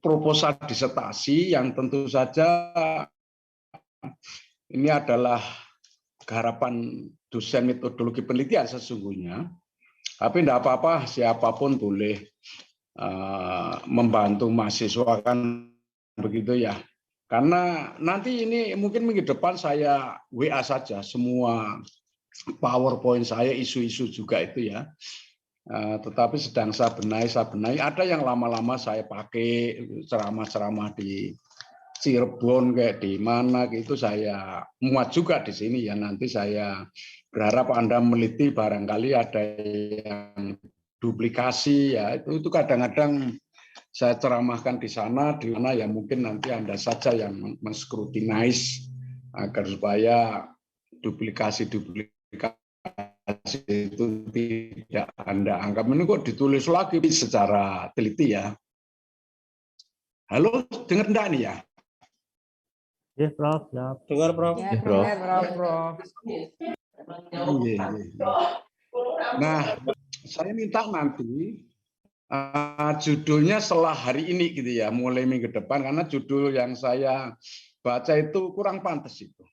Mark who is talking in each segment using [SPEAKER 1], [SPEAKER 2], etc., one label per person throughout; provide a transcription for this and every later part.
[SPEAKER 1] proposal disertasi yang tentu saja ini adalah garapan dosen metodologi penelitian sesungguhnya. Tapi tidak apa-apa, siapapun boleh membantu mahasiswa kan begitu ya. Karena nanti ini mungkin minggu depan saya WA saja semua PowerPoint saya, isu-isu juga itu ya. Tetapi sedang saya benahi. Ada yang lama-lama saya pakai ceramah-ceramah di Cirebon kayak di mana gitu saya muat juga di sini ya. Nanti saya berharap Anda meliti barangkali ada yang duplikasi ya. Itu kadang-kadang saya ceramahkan di sana, di mana ya mungkin nanti Anda saja yang menskrutinise agar supaya duplikasi itu tidak Anda anggap. Ini kok ditulis lagi secara teliti ya. Halo, dengar enggak nih ya?
[SPEAKER 2] Ya, Prof. Ya.
[SPEAKER 3] Dengar, Prof.
[SPEAKER 4] Ya, Prof.
[SPEAKER 1] Nah, saya minta nanti judulnya setelah hari ini gitu ya, mulai minggu depan, karena judul yang saya baca itu kurang pantas itu.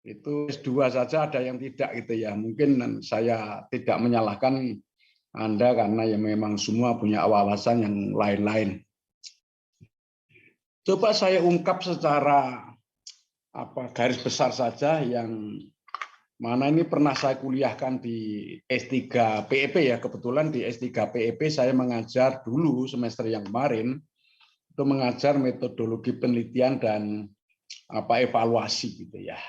[SPEAKER 1] Itu S2 saja ada yang tidak gitu ya. Mungkin saya tidak menyalahkan Anda karena ya memang semua punya wawasan yang lain-lain. Coba saya ungkap secara garis besar saja yang mana ini pernah saya kuliahkan di S3 PEP ya. Kebetulan di S3 PEP saya mengajar dulu semester yang kemarin itu mengajar metodologi penelitian dan evaluasi gitu ya.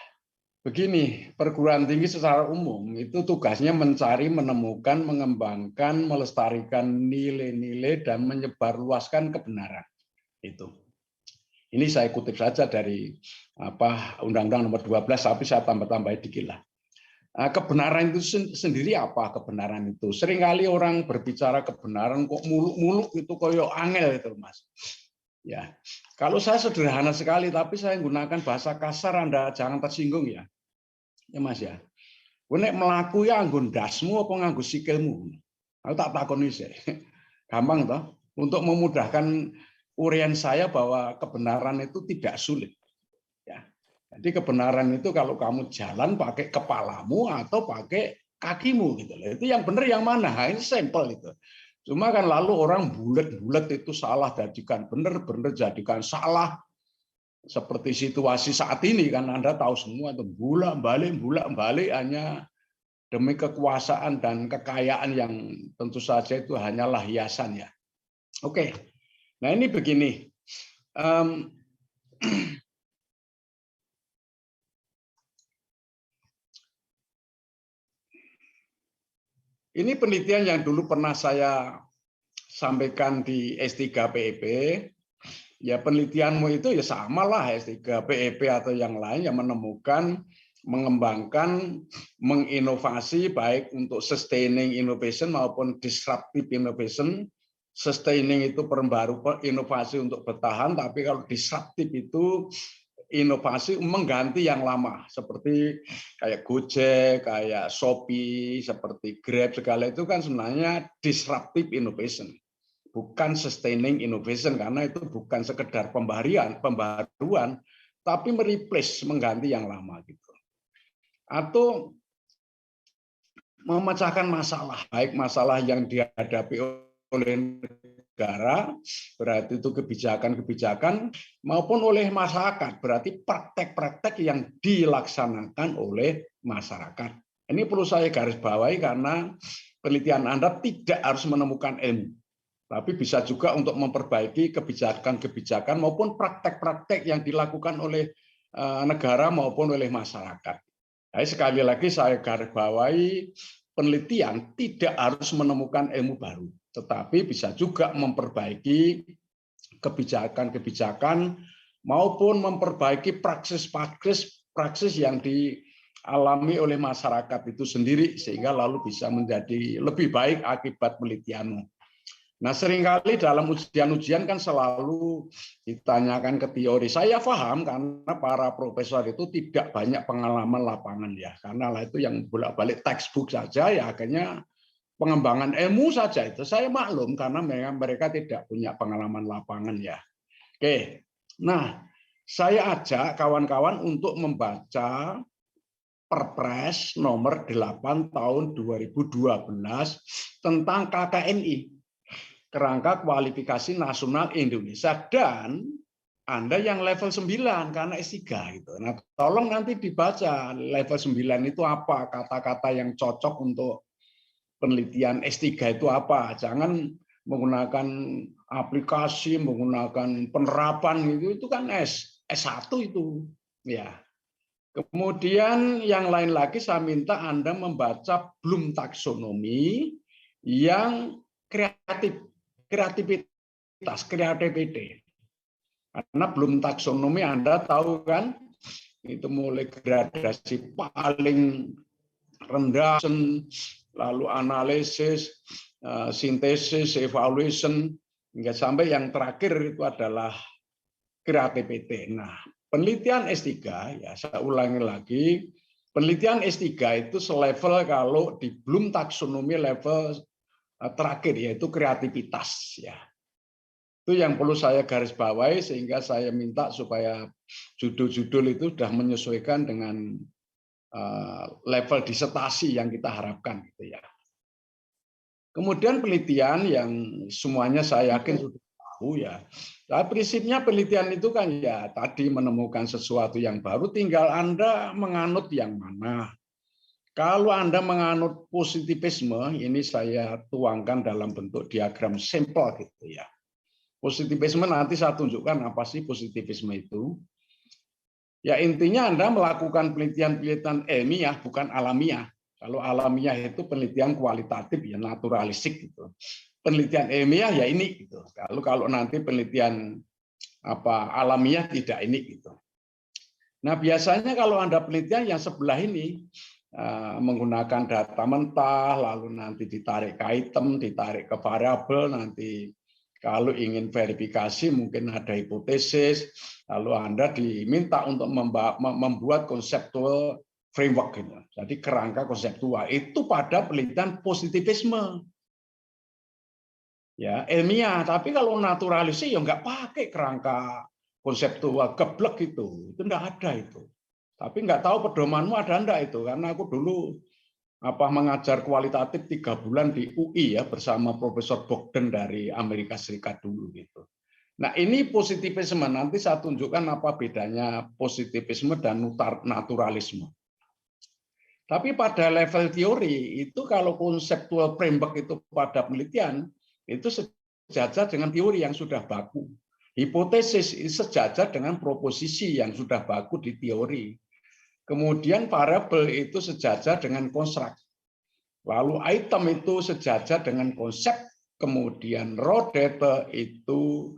[SPEAKER 1] Begini, perguruan tinggi secara umum itu tugasnya mencari, menemukan, mengembangkan, melestarikan nilai-nilai dan menyebarluaskan kebenaran. Itu. Ini saya kutip saja dari Undang-Undang Nomor 12, tapi saya tambah-tambahin dikit lah. Kebenaran itu sendiri apa kebenaran itu? Seringkali orang berbicara kebenaran kok muluk-muluk itu koyo angel itu, Mas. Ya, kalau saya sederhana sekali, tapi saya menggunakan bahasa kasar, Anda jangan tersinggung ya, ya Mas ya. Nek melaku ya nganggo ndasmu apa nganggo sikilmu? Aku tak takoni sih. Gampang toh? Untuk memudahkan uraian saya bahwa kebenaran itu tidak sulit. Ya. Jadi kebenaran itu kalau kamu jalan pakai kepalamu atau pakai kakimu gitu loh. Itu yang benar yang mana? Nah, ini sampel itu. Cuma kan lalu orang bulat-bulat itu salah jadikan benar, benar jadikan salah. Seperti situasi saat ini kan Anda tahu semua itu bolak-balik hanya demi kekuasaan dan kekayaan yang tentu saja itu hanyalah hiasan ya. Oke. Nah, ini begini. Ini penelitian yang dulu pernah saya sampaikan di S3 PEP. Ya penelitianmu itu ya samalah S3 PEP atau yang lain yang menemukan, mengembangkan, menginovasi baik untuk sustaining innovation maupun disruptive innovation. Sustaining itu inovasi untuk bertahan, tapi kalau disruptive itu inovasi mengganti yang lama, seperti kayak Gojek, kayak Shopee, seperti Grab, segala itu kan sebenarnya disruptive innovation, bukan sustaining innovation, karena itu bukan sekedar pembaruan, tapi mereplace, mengganti yang lama gitu. Atau memecahkan masalah, baik masalah yang dihadapi oleh negara, berarti itu kebijakan-kebijakan, maupun oleh masyarakat, berarti praktek-praktek yang dilaksanakan oleh masyarakat. Ini perlu saya garis bawahi karena penelitian Anda tidak harus menemukan ilmu, tapi bisa juga untuk memperbaiki kebijakan-kebijakan maupun praktek-praktek yang dilakukan oleh negara maupun oleh masyarakat. Jadi sekali lagi saya garis bawahi, penelitian tidak harus menemukan ilmu baru, tetapi bisa juga memperbaiki kebijakan-kebijakan maupun memperbaiki praksis yang dialami oleh masyarakat itu sendiri sehingga lalu bisa menjadi lebih baik akibat penelitianmu. Nah, seringkali dalam ujian-ujian kan selalu ditanyakan ke teori. Saya paham karena para profesor itu tidak banyak pengalaman lapangan ya. Karena itu yang bolak-balik textbook saja ya akhirnya pengembangan ilmu saja itu saya maklum karena mereka tidak punya pengalaman lapangan ya. Oke, nah saya ajak kawan-kawan untuk membaca Perpres nomor 8 tahun 2012 tentang KKNI, Kerangka Kualifikasi Nasional Indonesia, dan Anda yang level 9 karena S3 gitu. Nah, tolong nanti dibaca level 9 itu apa, kata-kata yang cocok untuk penelitian S3 itu apa. Jangan menggunakan aplikasi, menggunakan penerapan itu kan S1 itu. Ya. Kemudian yang lain lagi saya minta Anda membaca Bloom taksonomi yang kreativitas, creativity. Karena Bloom taksonomi Anda tahu kan, itu mulai gradasi paling rendah, lalu analisis, sintesis, evaluation, hingga sampai yang terakhir itu adalah creativity. Nah, penelitian S3, ya saya ulangi lagi, penelitian S3 itu selevel kalau di Bloom taksonomi level terakhir, yaitu kreativitas. Ya. Itu yang perlu saya garis bawahi, sehingga saya minta supaya judul-judul itu sudah menyesuaikan dengan level disertasi yang kita harapkan gitu ya. Kemudian penelitian yang semuanya saya yakin sudah tahu ya. Nah, prinsipnya penelitian itu kan ya tadi menemukan sesuatu yang baru, tinggal Anda menganut yang mana. Kalau Anda menganut positivisme, ini saya tuangkan dalam bentuk diagram sampel gitu ya. Positivisme nanti saya tunjukkan apa sih positivisme itu. Ya intinya Anda melakukan penelitian-penelitian ilmiah bukan alamiah. Kalau alamiah itu penelitian kualitatif ya naturalistik gitu. Penelitian ilmiah ya ini gitu. Kalau nanti penelitian alamiah tidak ini gitu. Nah, biasanya kalau Anda penelitian yang sebelah ini menggunakan data mentah, lalu nanti ditarik ke item, ditarik ke variabel, nanti kalau ingin verifikasi mungkin ada hipotesis, lalu Anda diminta untuk membuat konseptual framework gitu. Jadi kerangka konseptual itu pada penelitian positivisme. Ya, ilmiah, tapi kalau naturalisasi ya nggak pakai kerangka konseptual, geblek itu nggak ada itu. Tapi nggak tahu pedomanmu ada enggak itu, karena aku dulu mengajar kualitatif 3 bulan di UI ya bersama Profesor Bogdan dari Amerika Serikat dulu gitu. Nah ini positivisme, nanti saya tunjukkan apa bedanya positivisme dan naturalisme. Tapi pada level teori itu kalau konseptual framework itu pada penelitian itu sejajar dengan teori yang sudah baku. Hipotesis sejajar dengan proposisi yang sudah baku di teori. Kemudian variabel itu sejajar dengan konstruk. Lalu item itu sejajar dengan konsep. Kemudian raw data itu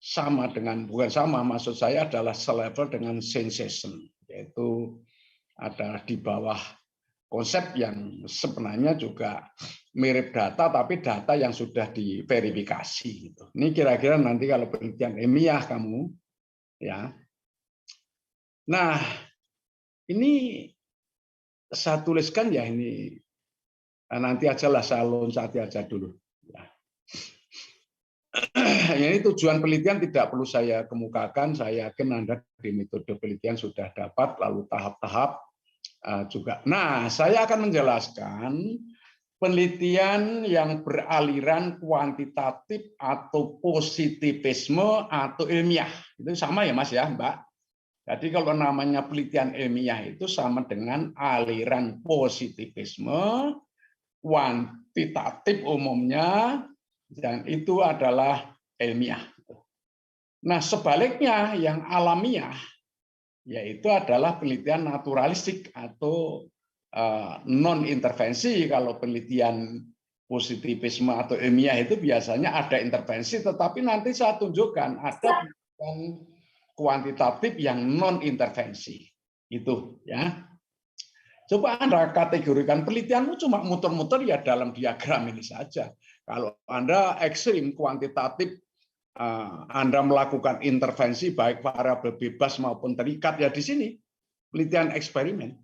[SPEAKER 1] sama dengan, bukan sama, maksud saya adalah selevel dengan sensation, yaitu adalah di bawah konsep yang sebenarnya juga mirip data, tapi data yang sudah diverifikasi. Gitu. Ini kira-kira nanti kalau penelitian ilmiah kamu, ya. Nah, ini saya tuliskan ya ini nanti ajalah saya loncati aja dulu. Ya. Ini tujuan penelitian tidak perlu saya kemukakan. Saya yakin Anda di metode penelitian sudah dapat lalu tahap-tahap juga. Nah, saya akan menjelaskan penelitian yang beraliran kuantitatif atau positivisme atau ilmiah. Itu sama ya Mas ya, Mbak? Jadi kalau namanya penelitian ilmiah itu sama dengan aliran positivisme, kuantitatif umumnya, dan itu adalah ilmiah. Nah sebaliknya yang alamiah, yaitu adalah penelitian naturalistik atau non-intervensi. Kalau penelitian positivisme atau ilmiah itu biasanya ada intervensi, tetapi nanti saya tunjukkan ada penelitian kuantitatif yang non-intervensi. Itu ya. Coba Anda kategorikan penelitianmu cuma muter-muter ya dalam diagram ini saja. Kalau Anda ekstrim kuantitatif, Anda melakukan intervensi baik variabel bebas maupun terikat, ya di sini penelitian eksperimen,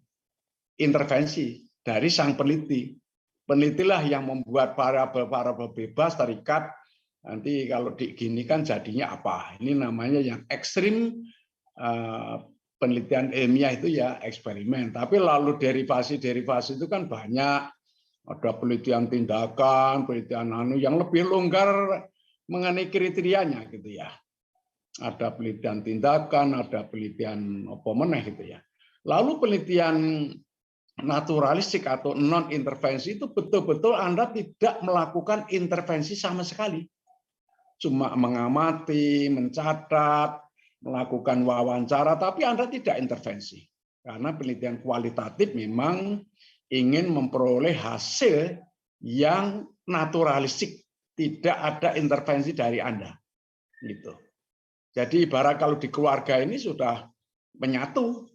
[SPEAKER 1] intervensi dari sang peneliti. penelitilah yang membuat variabel bebas terikat. Nanti kalau diginikan jadinya apa? Ini namanya yang ekstrim, penelitian ilmiah itu ya eksperimen. Tapi lalu derivasi itu kan banyak. Ada penelitian tindakan, penelitian yang lebih longgar mengenai kriterianya gitu ya. Ada penelitian tindakan, ada penelitian apa meneh gitu ya. Lalu penelitian naturalistik atau non intervensi itu betul-betul Anda tidak melakukan intervensi sama sekali. Cuma mengamati, mencatat, melakukan wawancara, tapi Anda tidak intervensi. Karena penelitian kualitatif memang ingin memperoleh hasil yang naturalistik, tidak ada intervensi dari Anda. Gitu. Jadi ibarat kalau di keluarga ini sudah menyatu,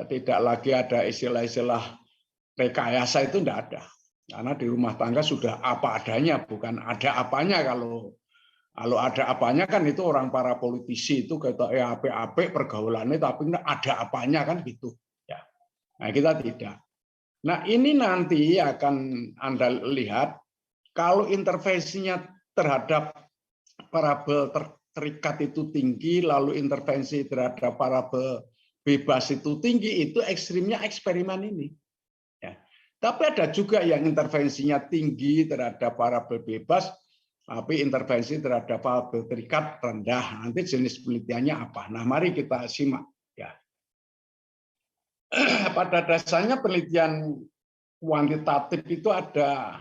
[SPEAKER 1] tidak lagi ada istilah-istilah rekayasa, itu tidak ada. Karena di rumah tangga sudah apa adanya, bukan ada apanya. Kalau ada apanya kan itu orang para politisi itu kata apik-apik pergaulannya, tapi ada apanya kan gitu. Ya. Nah kita tidak. Nah ini nanti akan Anda lihat kalau intervensinya terhadap parabel terikat itu tinggi, lalu intervensi terhadap parabel bebas itu tinggi, itu ekstrimnya eksperimen ini. Ya. Tapi ada juga yang intervensinya tinggi terhadap parabel bebas, tapi intervensi terhadap parabel terikat rendah. Nanti jenis penelitiannya apa? Nah, mari kita simak. Ya. Pada dasarnya penelitian kuantitatif itu ada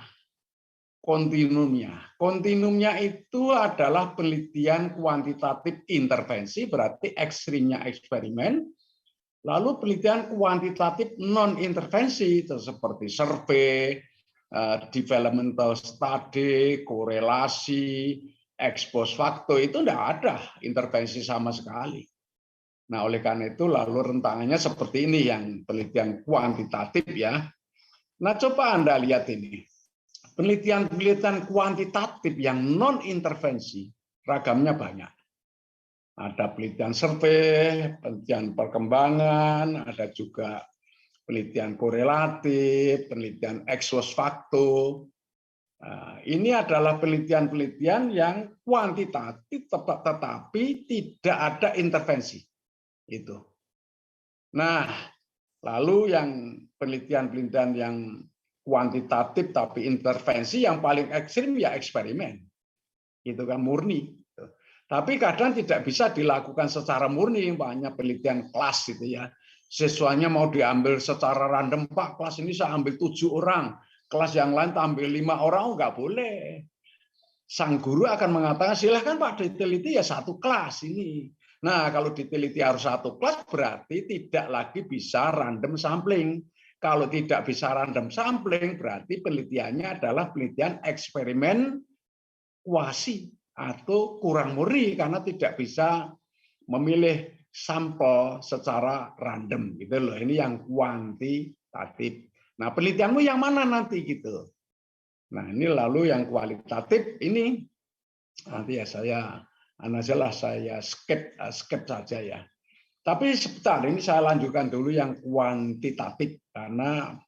[SPEAKER 1] kontinumnya. Kontinumnya itu adalah penelitian kuantitatif intervensi, berarti ekstrimnya eksperimen. Lalu penelitian kuantitatif non-intervensi, itu seperti survei, developmental study, korelasi, ex post facto, itu tidak ada intervensi sama sekali. Nah, oleh karena itu lalu rentangannya seperti ini yang penelitian kuantitatif ya. Nah, coba Anda lihat ini. Penelitian kuantitatif yang non-intervensi, ragamnya banyak. Ada penelitian survei, penelitian perkembangan, ada juga penelitian korelatif, penelitian ex post facto. Nah, ini adalah penelitian-penelitian yang kuantitatif tetapi tidak ada intervensi. Itu. Nah, lalu yang penelitian-penelitian yang kuantitatif tapi intervensi yang paling ekstrim ya eksperimen. Itu kan murni. Tapi kadang tidak bisa dilakukan secara murni, banyak penelitian kelas gitu ya. Siswanya mau diambil secara random, Pak, kelas ini saya ambil 7 orang, kelas yang lain ambil 5 orang, nggak boleh. Sang guru akan mengatakan, silahkan Pak diteliti ya satu kelas ini. Nah, kalau diteliti harus satu kelas, berarti tidak lagi bisa random sampling. Kalau tidak bisa random sampling, berarti penelitiannya adalah penelitian eksperimen kuasi atau kurang murni karena tidak bisa memilih sampel secara random gitu loh. Ini yang kuantitatif. Nah, penelitianmu yang mana nanti gitu. Nah, ini lalu yang kualitatif ini nanti ya saya skip saja ya. Tapi sebentar ini saya lanjutkan dulu yang kuantitatif karena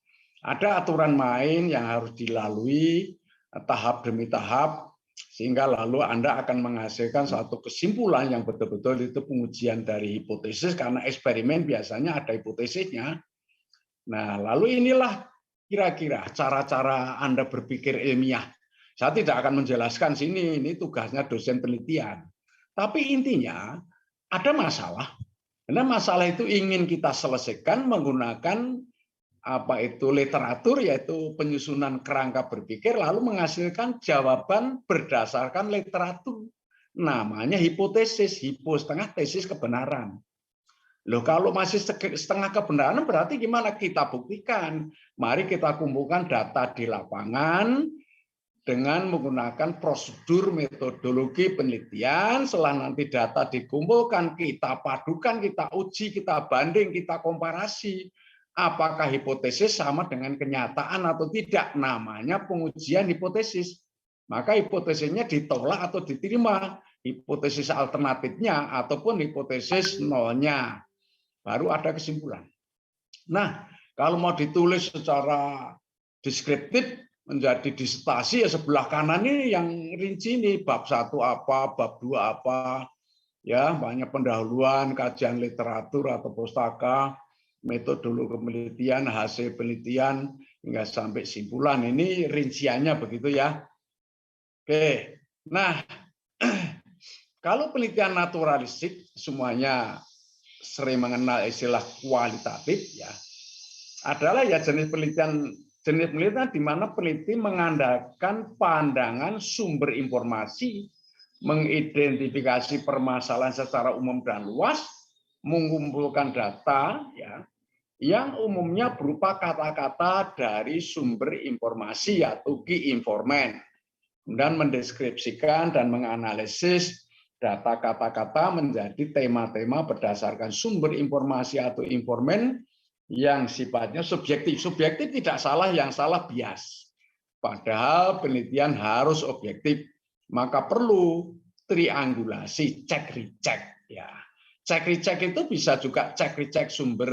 [SPEAKER 1] ada aturan main yang harus dilalui tahap demi tahap sehingga lalu Anda akan menghasilkan suatu kesimpulan yang betul-betul itu pengujian dari hipotesis karena eksperimen biasanya ada hipotesisnya. Nah, lalu inilah kira-kira cara-cara Anda berpikir ilmiah. Saya tidak akan menjelaskan sini, ini tugasnya dosen penelitian. Tapi intinya ada masalah. Karena masalah itu ingin kita selesaikan menggunakan apa itu literatur, yaitu penyusunan kerangka berpikir, lalu menghasilkan jawaban berdasarkan literatur. Namanya hipotesis, hipo setengah tesis kebenaran. Loh, kalau masih setengah kebenaran berarti gimana? Kita buktikan. Mari kita kumpulkan data di lapangan dengan menggunakan prosedur metodologi penelitian. Setelah nanti data dikumpulkan, kita padukan, kita uji, kita banding, kita komparasi. Apakah hipotesis sama dengan kenyataan atau tidak? Namanya pengujian hipotesis. Maka hipotesisnya ditolak atau diterima. Hipotesis alternatifnya ataupun hipotesis nolnya. Baru ada kesimpulan. Nah, kalau mau ditulis secara deskriptif menjadi disertasi, ya sebelah kanan ini yang rinci ini bab 1 apa, bab 2 apa, ya banyak pendahuluan, kajian literatur atau pustaka, metodologi penelitian, hasil penelitian hingga sampai simpulan. Ini rinciannya begitu ya. Oke. Nah, kalau penelitian naturalistik semuanya sering mengenal istilah kualitatif ya. Adalah ya jenis penelitian di mana peneliti mengandalkan pandangan sumber informasi, mengidentifikasi permasalahan secara umum dan luas, mengumpulkan data ya yang umumnya berupa kata-kata dari sumber informasi atau key informant, dan mendeskripsikan dan menganalisis data kata-kata menjadi tema-tema berdasarkan sumber informasi atau informan yang sifatnya subjektif. Subjektif tidak salah, yang salah bias. Padahal penelitian harus objektif, maka perlu triangulasi, cek recheck ya. Cek recheck itu bisa juga cek recheck sumber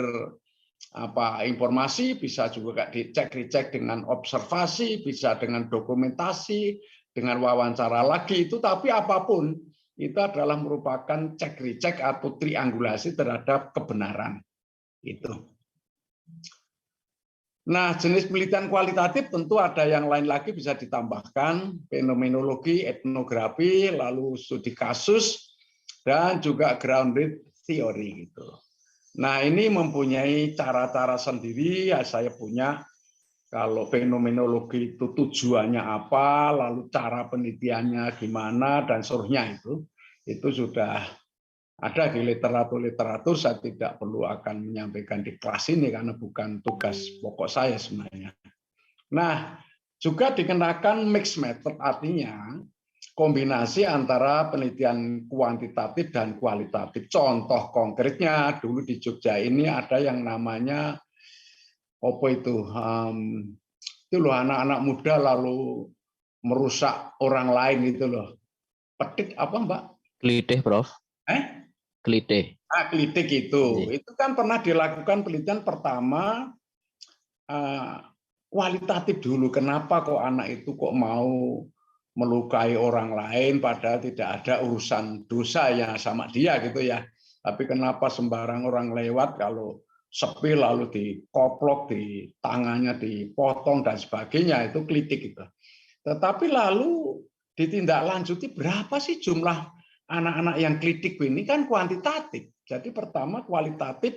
[SPEAKER 1] informasi, bisa juga dicek recheck dengan observasi, bisa dengan dokumentasi, dengan wawancara lagi itu, tapi apapun itu adalah merupakan cek recheck atau triangulasi terhadap kebenaran itu. Nah, jenis penelitian kualitatif tentu ada yang lain lagi bisa ditambahkan, fenomenologi, etnografi, lalu studi kasus, dan juga grounded theory gitu. Nah, ini mempunyai cara-cara sendiri, ya saya punya. Kalau fenomenologi itu tujuannya apa, lalu cara penelitiannya gimana, dan seterusnya itu sudah ada di literatur-literatur. Saya tidak perlu akan menyampaikan di kelas ini karena bukan tugas pokok saya sebenarnya. Nah, juga dikenakan mixed method, artinya kombinasi antara penelitian kuantitatif dan kualitatif. Contoh konkretnya dulu di Jogja ini ada yang namanya apa itu loh, anak-anak muda lalu merusak orang lain itu loh. Petik apa Mbak?
[SPEAKER 2] Kelitih, Prof. Kelitih.
[SPEAKER 1] Klitik itu. Itu kan pernah dilakukan penelitian pertama kualitatif dulu. Kenapa kok anak itu kok mau melukai orang lain padahal tidak ada urusan dosa ya sama dia gitu ya. Tapi kenapa sembarang orang lewat kalau sepi lalu dikoplok, di tangannya dipotong dan sebagainya, itu kritik itu. Tetapi lalu ditindaklanjuti berapa sih jumlah anak-anak yang kritik ini, kan kuantitatif. Jadi pertama kualitatif,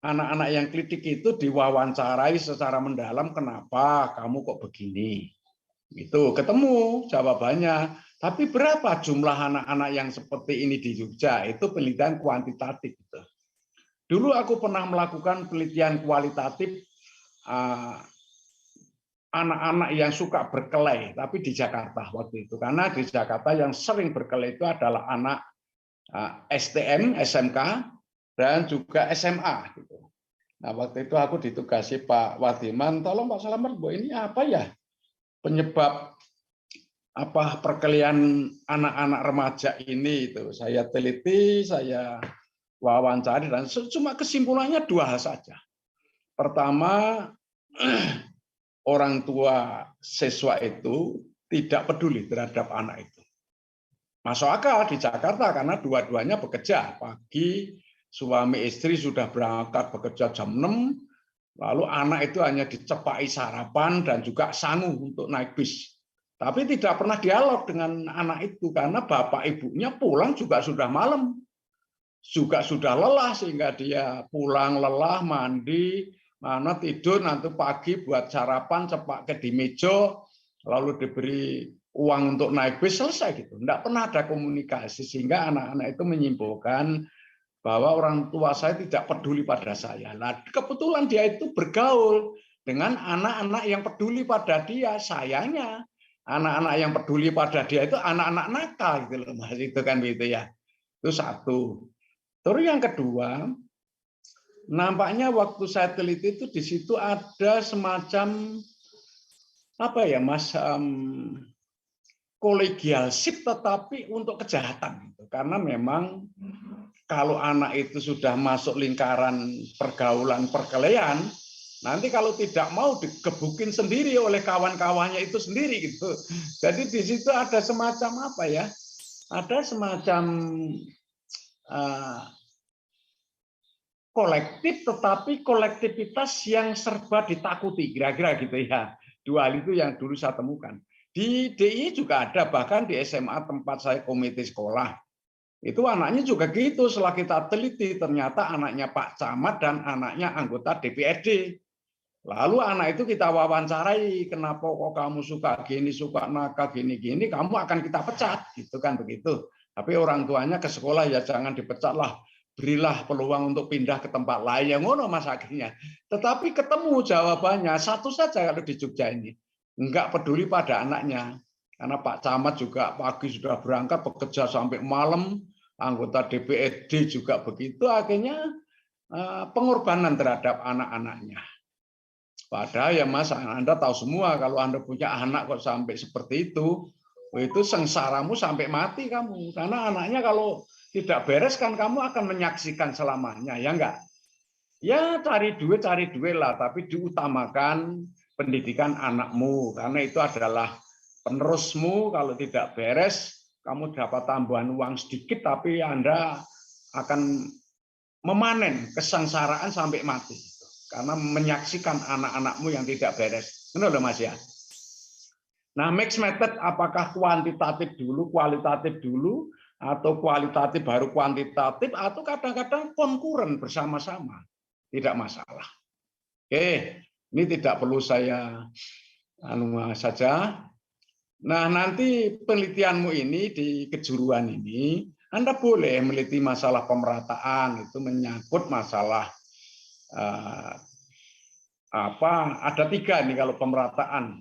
[SPEAKER 1] anak-anak yang kritik itu diwawancarai secara mendalam, kenapa kamu kok begini? Itu ketemu jawabannya. Tapi berapa jumlah anak-anak yang seperti ini di Jogja? Itu penelitian kuantitatif. Dulu aku pernah melakukan penelitian kualitatif anak-anak yang suka berkelahi, tapi di Jakarta waktu itu. Karena di Jakarta yang sering berkelahi itu adalah anak STM, SMK, dan juga SMA. Nah, waktu itu aku ditugasi Pak Wadiman, tolong Pak Slamet, Bu, ini apa ya penyebab perkelahian anak-anak remaja ini? Itu saya teliti, saya wawancara, dan cuma kesimpulannya dua hal saja. Pertama, orang tua siswa itu tidak peduli terhadap anak itu. Masuk akal di Jakarta karena dua-duanya bekerja. Pagi suami istri sudah berangkat bekerja jam 6, lalu anak itu hanya dicepai sarapan dan juga sangu untuk naik bis. Tapi tidak pernah dialog dengan anak itu karena bapak ibunya pulang juga sudah malam. Juga sudah lelah sehingga dia pulang lelah, mandi, tidur, nanti pagi buat sarapan, cepat ke di meja, lalu diberi uang untuk naik bis, selesai gitu. Tidak pernah ada komunikasi sehingga anak-anak itu menyimpulkan bahwa orang tua saya tidak peduli pada saya. Nah, kebetulan dia itu bergaul dengan anak-anak yang peduli pada dia. Sayangnya anak-anak yang peduli pada dia itu anak-anak nakal gitu loh, Mas. Itu kan gitu ya. Itu satu. Terus yang kedua, nampaknya waktu saya teliti itu di situ ada semacam apa ya, Mas, kolegialship tetapi untuk kejahatan. Karena memang kalau anak itu sudah masuk lingkaran pergaulan perkelahian, Nanti kalau tidak mau digebukin sendiri oleh kawan-kawannya itu sendiri gitu. Jadi di situ ada semacam apa ya? Ada semacam kolektif, tetapi kolektivitas yang serba ditakuti, kira-kira gitu ya. Dua hal itu yang dulu saya temukan. Di DI juga ada, bahkan di SMA tempat saya komite sekolah. Itu anaknya juga gitu, setelah kita teliti, ternyata anaknya Pak Camat dan anaknya anggota DPRD. Lalu anak itu kita wawancarai, kenapa kok kamu suka gini, suka nakal, gini-gini, kamu akan kita pecat, gitu kan begitu. Tapi orang tuanya ke sekolah, ya jangan dipecat lah, berilah peluang untuk pindah ke tempat lain, yang ngono mas akhirnya. Tetapi ketemu jawabannya, satu saja kalau di Jogja ini, enggak peduli pada anaknya. Karena Pak Camat juga pagi sudah berangkat, bekerja sampai malam, anggota DPRD juga begitu, akhirnya pengorbanan terhadap anak-anaknya. Padahal ya Mas, Anda tahu semua kalau Anda punya anak kok sampai seperti itu sengsaramu sampai mati kamu. Karena anaknya kalau tidak beres kan kamu akan menyaksikan selamanya, ya enggak? Ya cari duit lah, tapi diutamakan pendidikan anakmu karena itu adalah penerusmu. Kalau tidak beres, kamu dapat tambahan uang sedikit, tapi Anda akan memanen kesengsaraan sampai mati karena menyaksikan anak-anakmu yang tidak beres. Benar loh Mas ya. Nah, mixed method apakah kuantitatif dulu, kualitatif dulu, atau kualitatif baru kuantitatif, atau kadang-kadang konkuren bersama-sama. Tidak masalah. Oke, ini tidak perlu saya saja. Nah, nanti penelitianmu ini di kejuruan ini, Anda boleh meneliti masalah pemerataan, itu menyangkut masalah ada 3 nih kalau pemerataan.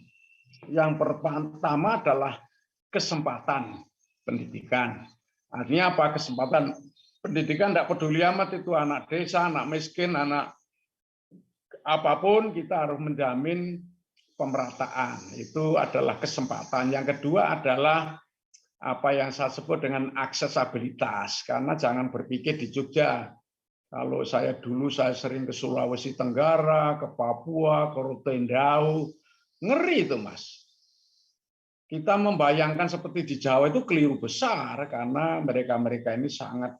[SPEAKER 1] Yang pertama adalah kesempatan pendidikan. Artinya apa? Kesempatan pendidikan tidak peduli amat itu anak desa, anak miskin, anak apapun, kita harus menjamin pemerataan. Itu adalah kesempatan. Yang kedua adalah apa yang saya sebut dengan aksesabilitas. Karena jangan berpikir di Jogja. Kalau saya sering ke Sulawesi Tenggara, ke Papua, ke Rotendau, ngeri itu Mas. Kita membayangkan seperti di Jawa itu keliru besar karena mereka ini sangat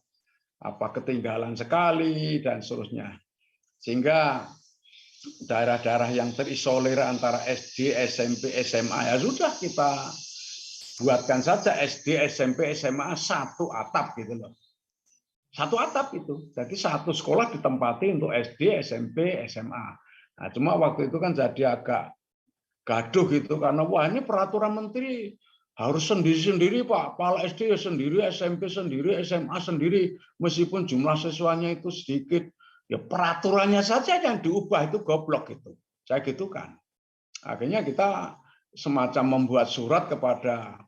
[SPEAKER 1] ketinggalan sekali dan seterusnya. Sehingga daerah-daerah yang terisolir antara SD, SMP, SMA ya sudah kita buatkan saja SD, SMP, SMA satu atap gitu loh. Satu atap itu. Jadi satu sekolah ditempati untuk SD, SMP, SMA. Nah, cuma waktu itu kan jadi agak gaduh gitu karena wah ini peraturan menteri harus sendiri-sendiri Pak. Kepala SD ya sendiri, SMP sendiri, SMA sendiri meskipun jumlah siswanya itu sedikit. Ya peraturannya saja yang diubah itu goblok gitu. Saya gitu kan. Akhirnya kita semacam membuat surat kepada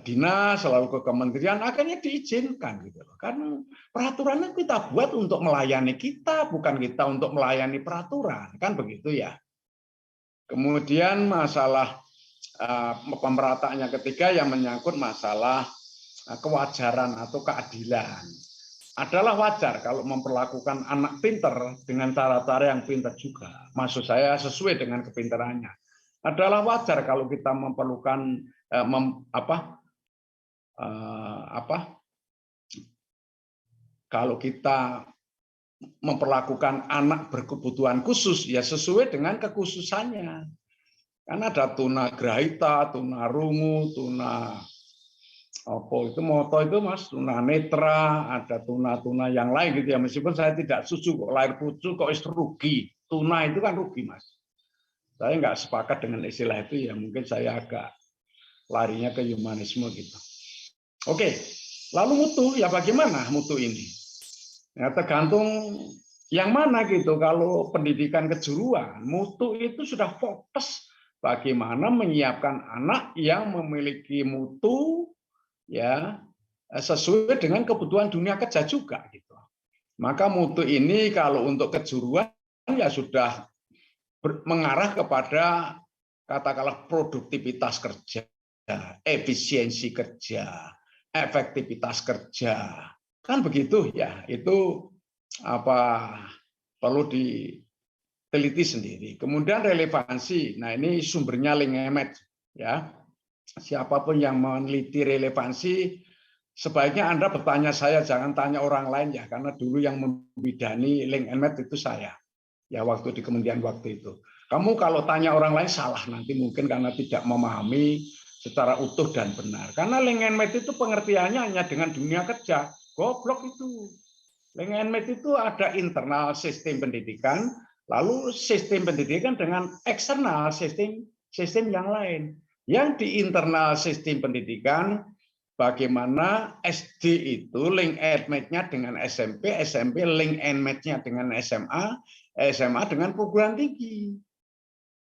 [SPEAKER 1] dinas, selalu ke kementerian, akhirnya diizinkan gitu loh. Karena peraturannya kita buat untuk melayani kita, bukan kita untuk melayani peraturan, kan begitu ya. Kemudian masalah pemerataan yang ketiga yang menyangkut masalah kewajaran atau keadilan. Adalah wajar kalau memperlakukan anak pinter dengan cara-cara yang pinter juga. Maksud saya sesuai dengan kepinterannya. Adalah wajar kalau kita memerlukan kalau kita memperlakukan anak berkebutuhan khusus ya sesuai dengan kekhususannya. Karena ada tuna grahita, tuna rungu, tuna moto itu Mas, tuna netra, ada tuna-tuna yang lain gitu ya. Meskipun saya tidak setuju kok lahir pucuk kok rugi. Tuna itu kan rugi Mas. Saya nggak sepakat dengan istilah itu ya, mungkin saya agak larinya ke humanisme gitu. Oke, lalu mutu ya bagaimana mutu ini? Ya, tergantung yang mana gitu. Kalau pendidikan kejuruan, mutu itu sudah fokus bagaimana menyiapkan anak yang memiliki mutu ya sesuai dengan kebutuhan dunia kerja juga gitu. Maka mutu ini kalau untuk kejuruan ya sudah mengarah kepada katakanlah produktivitas kerja, efisiensi kerja, efektivitas kerja. Kan begitu ya. Itu perlu teliti sendiri. Kemudian relevansi. Nah, ini sumbernya LinkEMet ya. Siapapun yang meneliti relevansi sebaiknya Anda bertanya saya, jangan tanya orang lain ya, karena dulu yang membidani LinkEMet itu saya. Ya waktu di Kementerian waktu itu. Kamu kalau tanya orang lain salah nanti mungkin karena tidak memahami secara utuh dan benar. Karena LinkEMet itu pengertiannya hanya dengan dunia kerja. Goblok itu. LinkEMet itu ada internal sistem pendidikan, lalu sistem pendidikan dengan eksternal sistem yang lain. Yang di internal sistem pendidikan, bagaimana SD itu LinkEMet-nya dengan SMP, SMP LinkEMet-nya dengan SMA, SMA dengan perguruan tinggi.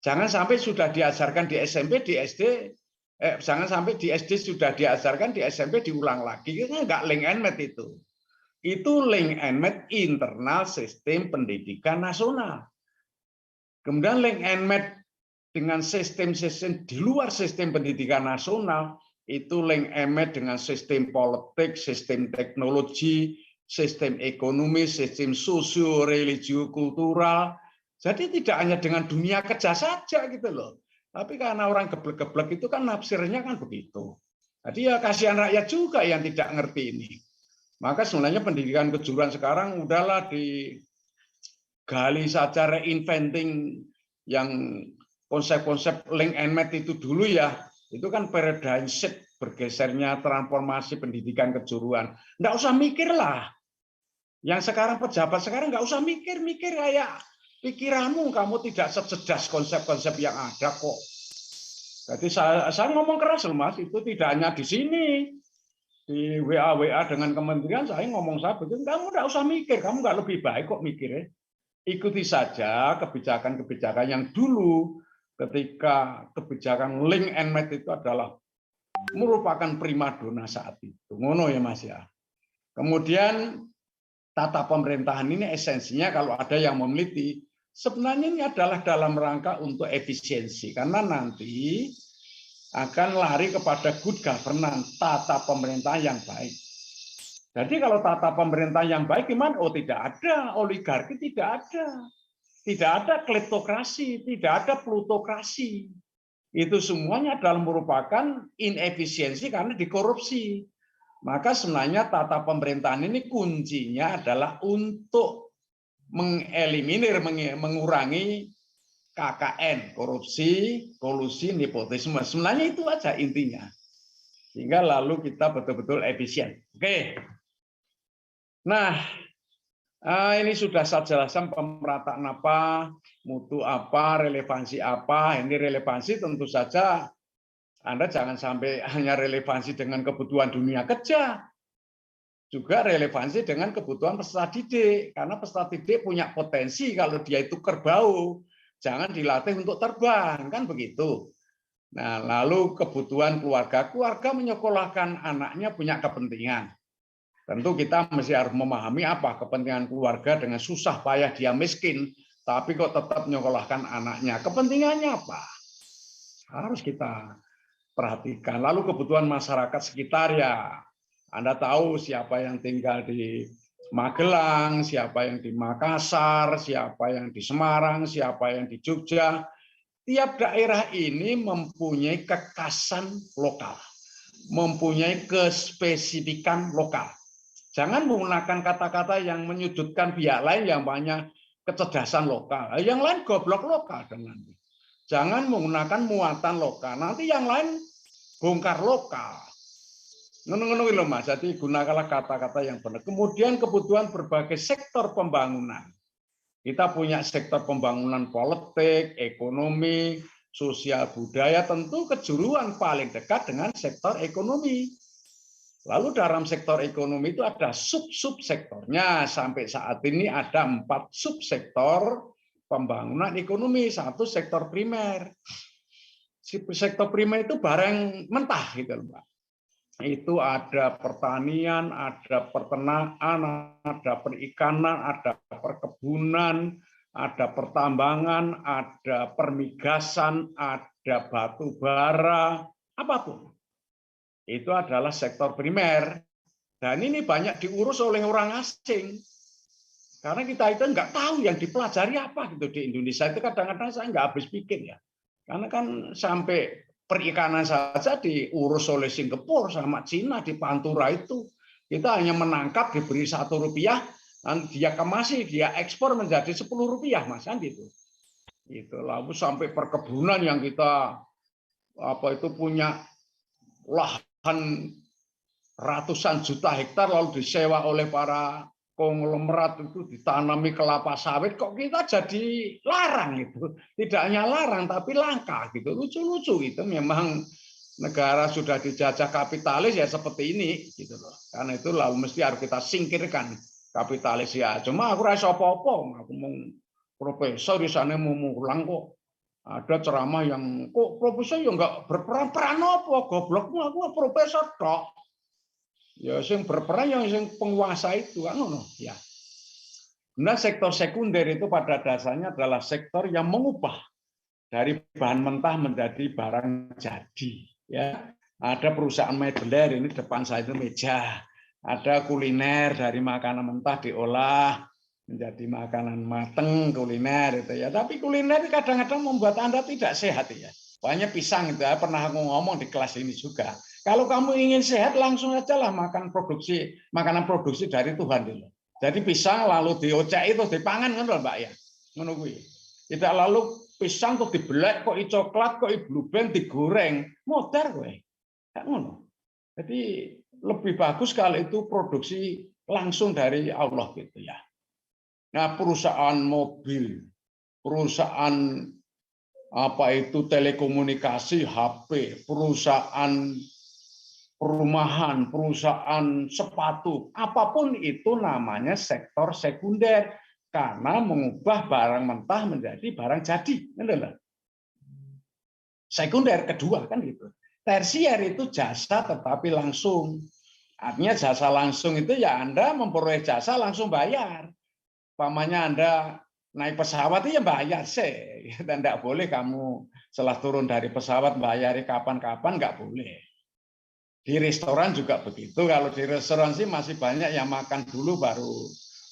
[SPEAKER 1] Jangan sampai sudah diajarkan di SMP, di SD, jangan sampai di SD sudah diajarkan, di SMP diulang lagi. Itu enggak LinkEMet itu. Itu LinkEMet internal sistem pendidikan nasional. Kemudian LinkEMet dengan sistem-sistem di luar sistem pendidikan nasional, itu LinkEMet dengan sistem politik, sistem teknologi, sistem ekonomi, sistem sosio, religio, kultural. Jadi tidak hanya dengan dunia kerja saja gitu loh. Tapi karena orang geblek-geblek itu kan nafsirnya kan begitu. Jadi ya kasihan rakyat juga yang tidak ngerti ini. Maka sebenarnya pendidikan kejuruan sekarang udahlah digali saja, reinventing yang konsep-konsep LinkEMet itu dulu ya. Itu kan paradigm shift, bergesernya transformasi pendidikan kejuruan. Nggak usah mikir lah. Yang sekarang pejabat sekarang nggak usah mikir-mikir kayak pikiranmu, kamu tidak secerdas konsep-konsep yang ada kok. Jadi saya ngomong keras loh Mas, itu tidak hanya di sini. Di WA dengan kementerian saya ngomong saya begitu, kamu nggak usah mikir, kamu nggak lebih baik kok mikirnya. Ikuti saja kebijakan-kebijakan yang dulu ketika kebijakan LinkEMet itu adalah merupakan primadona saat itu. Ngono ya Mas ya. Kemudian tata pemerintahan ini esensinya kalau ada yang meneliti, sebenarnya ini adalah dalam rangka untuk efisiensi. Karena nanti akan lari kepada good governance, tata pemerintahan yang baik. Jadi kalau tata pemerintahan yang baik gimana? Oh tidak ada oligarki, tidak ada. Tidak ada kleptokrasi, tidak ada plutokrasi. Itu semuanya adalah merupakan inefisiensi karena dikorupsi. Maka sebenarnya tata pemerintahan ini kuncinya adalah untuk mengeliminir, mengurangi KKN, korupsi, kolusi, nepotisme. Sebenarnya itu aja intinya. Sehingga lalu kita betul-betul efisien. Oke. Nah, ini sudah saya jelaskan pemerataan apa, mutu apa, relevansi apa. Ini relevansi tentu saja Anda jangan sampai hanya relevansi dengan kebutuhan dunia kerja. Juga relevansi dengan kebutuhan peserta didik. Karena peserta didik punya potensi kalau dia itu kerbau. Jangan dilatih untuk terbang, kan begitu. Nah, lalu kebutuhan keluarga menyekolahkan anaknya punya kepentingan. Tentu kita mesti harus memahami apa kepentingan keluarga dengan susah payah dia miskin, tapi kok tetap menyekolahkan anaknya. Kepentingannya apa? Harus kita perhatikan. Lalu kebutuhan masyarakat sekitar ya, Anda tahu siapa yang tinggal di Magelang, siapa yang di Makassar, siapa yang di Semarang, siapa yang di Jogja. Tiap daerah ini mempunyai kekhasan lokal, mempunyai kespesifikan lokal. Jangan menggunakan kata-kata yang menyudutkan pihak lain yang banyak kecerdasan lokal. Yang lain goblok lokal. Jangan menggunakan muatan lokal. Nanti yang lain bongkar lokal. Ngono-ngono lho Mas. Jadi gunakanlah kata-kata yang benar. Kemudian kebutuhan berbagai sektor pembangunan. Kita punya sektor pembangunan politik, ekonomi, sosial, budaya. Tentu kejuruan paling dekat dengan sektor ekonomi. Lalu dalam sektor ekonomi itu ada sub-sektornya. Sampai saat ini ada 4 subsektor pembangunan ekonomi. 1 sektor primer. Sektor primer itu barang mentah gitu loh, Pak. Itu ada pertanian, ada peternakan, ada perikanan, ada perkebunan, ada pertambangan, ada permigasan, ada batu bara, apapun. Itu adalah sektor primer. Dan ini banyak diurus oleh orang asing. Karena kita itu nggak tahu yang dipelajari apa gitu di Indonesia itu kadang-kadang saya nggak habis pikir ya. Karena kan sampai perikanan saja diurus oleh Singapura sama Cina di Pantura itu. Kita hanya menangkap diberi Rp1, dan dia kemasi, dia ekspor menjadi Rp10, Mas, kan gitu. Itu lalu sampai perkebunan yang kita punya lahan ratusan juta hektar lalu disewa oleh para konglomerat itu ditanami kelapa sawit, kok kita jadi larang itu. Tidak hanya larang tapi langka gitu. Lucu-lucu itu memang negara sudah dijajah kapitalis ya seperti ini gitu loh. Karena itu lalu mesti harus kita singkirkan kapitalis ya. Cuma aku rasa apa-apa, aku mau profesor di sana mau mulang kok. Ada ceramah yang kok profesor yang enggak berperan apa, goblokmu aku profesor kok. Ya sing berperan yang sing penguasa itu kan ngono ya. Nah, sektor sekunder itu pada dasarnya adalah sektor yang mengubah dari bahan mentah menjadi barang jadi ya. Ada perusahaan mebel ini depan saya itu meja. Ada kuliner dari makanan mentah diolah menjadi makanan mateng kuliner itu ya. Tapi kuliner kadang-kadang membuat Anda tidak sehat ya. Banyak pisang itu ya, pernah aku ngomong di kelas ini juga. Kalau kamu ingin sehat langsung aja lah makan makanan produksi dari Tuhan dulu. Jadi pisang lalu diocek itu dipangan kan Mbak ya. Ngono kuwi. Tidak lalu pisang kok dibelek, kok coklat, kok blue band digoreng, modar kowe. Kayak ngono. Jadi lebih bagus kalau itu produksi langsung dari Allah gitu ya. Nah, perusahaan mobil, perusahaan telekomunikasi, HP, perusahaan perumahan, perusahaan sepatu, apapun itu namanya sektor sekunder karena mengubah barang mentah menjadi barang jadi. Sekunder kedua kan gitu. Tersier itu jasa tetapi langsung. Artinya jasa langsung itu ya Anda memperoleh jasa langsung bayar. Pamannya Anda naik pesawat ya bayar sih. Dan tidak boleh kamu setelah turun dari pesawat bayari kapan-kapan, nggak boleh. Di restoran juga begitu. Kalau di restoran sih masih banyak yang makan dulu baru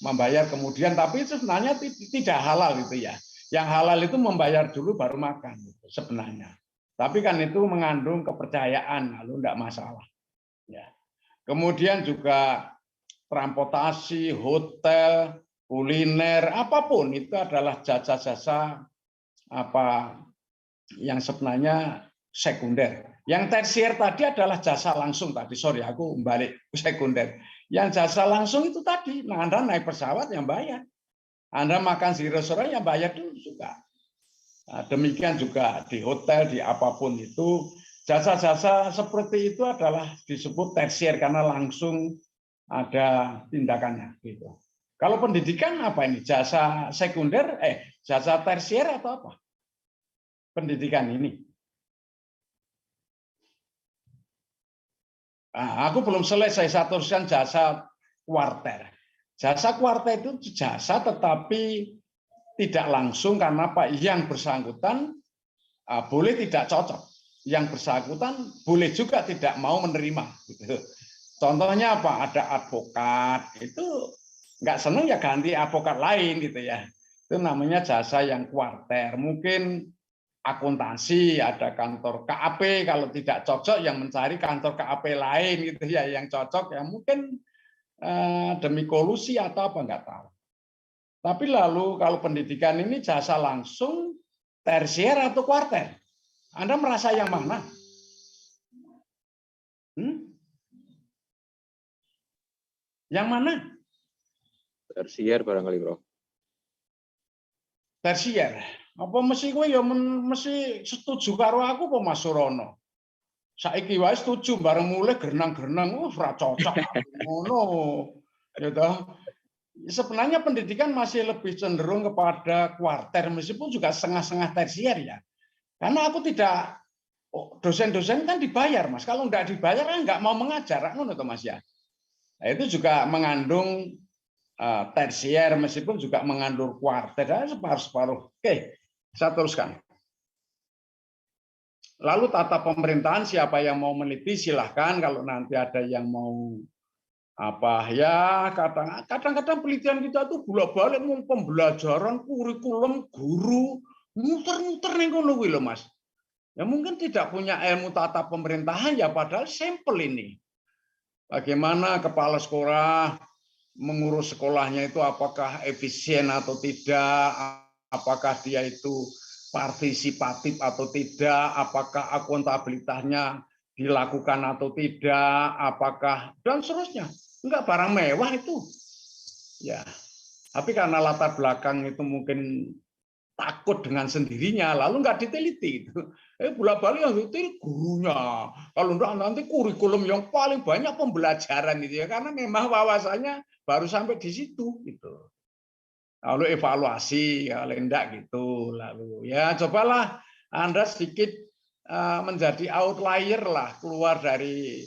[SPEAKER 1] membayar kemudian. Tapi itu sebenarnya tidak halal gitu ya. Yang halal itu membayar dulu baru makan gitu, sebenarnya. Tapi kan itu mengandung kepercayaan, lalu tidak masalah. Ya. Kemudian juga transportasi, hotel, kuliner, apapun itu adalah jasa-jasa yang sebenarnya sekunder. Yang tersier tadi adalah jasa langsung tadi. Sorry, aku balik ke sekunder. Yang jasa langsung itu tadi, nah Anda naik pesawat yang bayar. Anda makan di restoran yang bayar dulu juga. Nah, demikian juga di hotel, di apapun itu. Jasa-jasa seperti itu adalah disebut tersier karena langsung ada tindakannya. Gitu. Kalau pendidikan apa ini? Jasa sekunder, jasa tersier atau apa? Pendidikan ini. Nah, aku belum selesai, saya teruskan jasa kuarter. Jasa kuarter itu jasa tetapi tidak langsung karena yang bersangkutan boleh tidak cocok. Yang bersangkutan boleh juga tidak mau menerima. Gitu. Contohnya apa? Ada advokat, itu nggak senang ya ganti advokat lain gitu ya. Itu namanya jasa yang kuarter. Mungkin akuntansi, ada kantor KAP, kalau tidak cocok yang mencari kantor KAP lain gitu ya, yang cocok ya mungkin demi kolusi atau apa nggak tahu. Tapi lalu kalau pendidikan ini jasa langsung, tersier atau kuarter, Anda merasa yang mana? Yang mana?
[SPEAKER 3] Tersier barangkali, Bro.
[SPEAKER 1] Tersier. Apa mesti kowe ya mesti setuju karo aku apa Mas Surono? Saiki wae setuju bareng mulai gernang-gernang ora cocok ngono. Ya toh. Sebenarnya pendidikan masih lebih cenderung kepada kuarter meskipun juga setengah-setengah tersier ya. Karena aku tidak dosen-dosen kan dibayar Mas. Kalau enggak dibayar kan enggak mau mengajar ngono toh Mas ya. Nah, itu juga mengandung tersier meskipun juga mengandung kuarter dan separuh-separuh. Oke, saya teruskan. Lalu tata pemerintahan siapa yang mau meneliti silahkan kalau nanti ada yang mau kadang-kadang penelitian kita tuh bolak-balik pembelajaran kurikulum guru muter-muter ning ngono kuwi lho Mas. Ya mungkin tidak punya ilmu tata pemerintahan ya padahal sampel ini. Bagaimana kepala sekolah mengurus sekolahnya itu apakah efisien atau tidak, apakah dia itu partisipatif atau tidak, apakah akuntabilitasnya dilakukan atau tidak, apakah dan seterusnya. Enggak barang mewah itu. Ya. Tapi karena latar belakang itu mungkin takut dengan sendirinya, lalu nggak diteliti itu. Bolak-balik yang diteliti gurunya. Kalau enggak nanti kurikulum yang paling banyak pembelajaran itu ya, karena memang wawasannya baru sampai di situ gitu. Lalu evaluasi, kalau enggak gitu. Lalu ya cobalah Anda sedikit menjadi outlier lah, keluar dari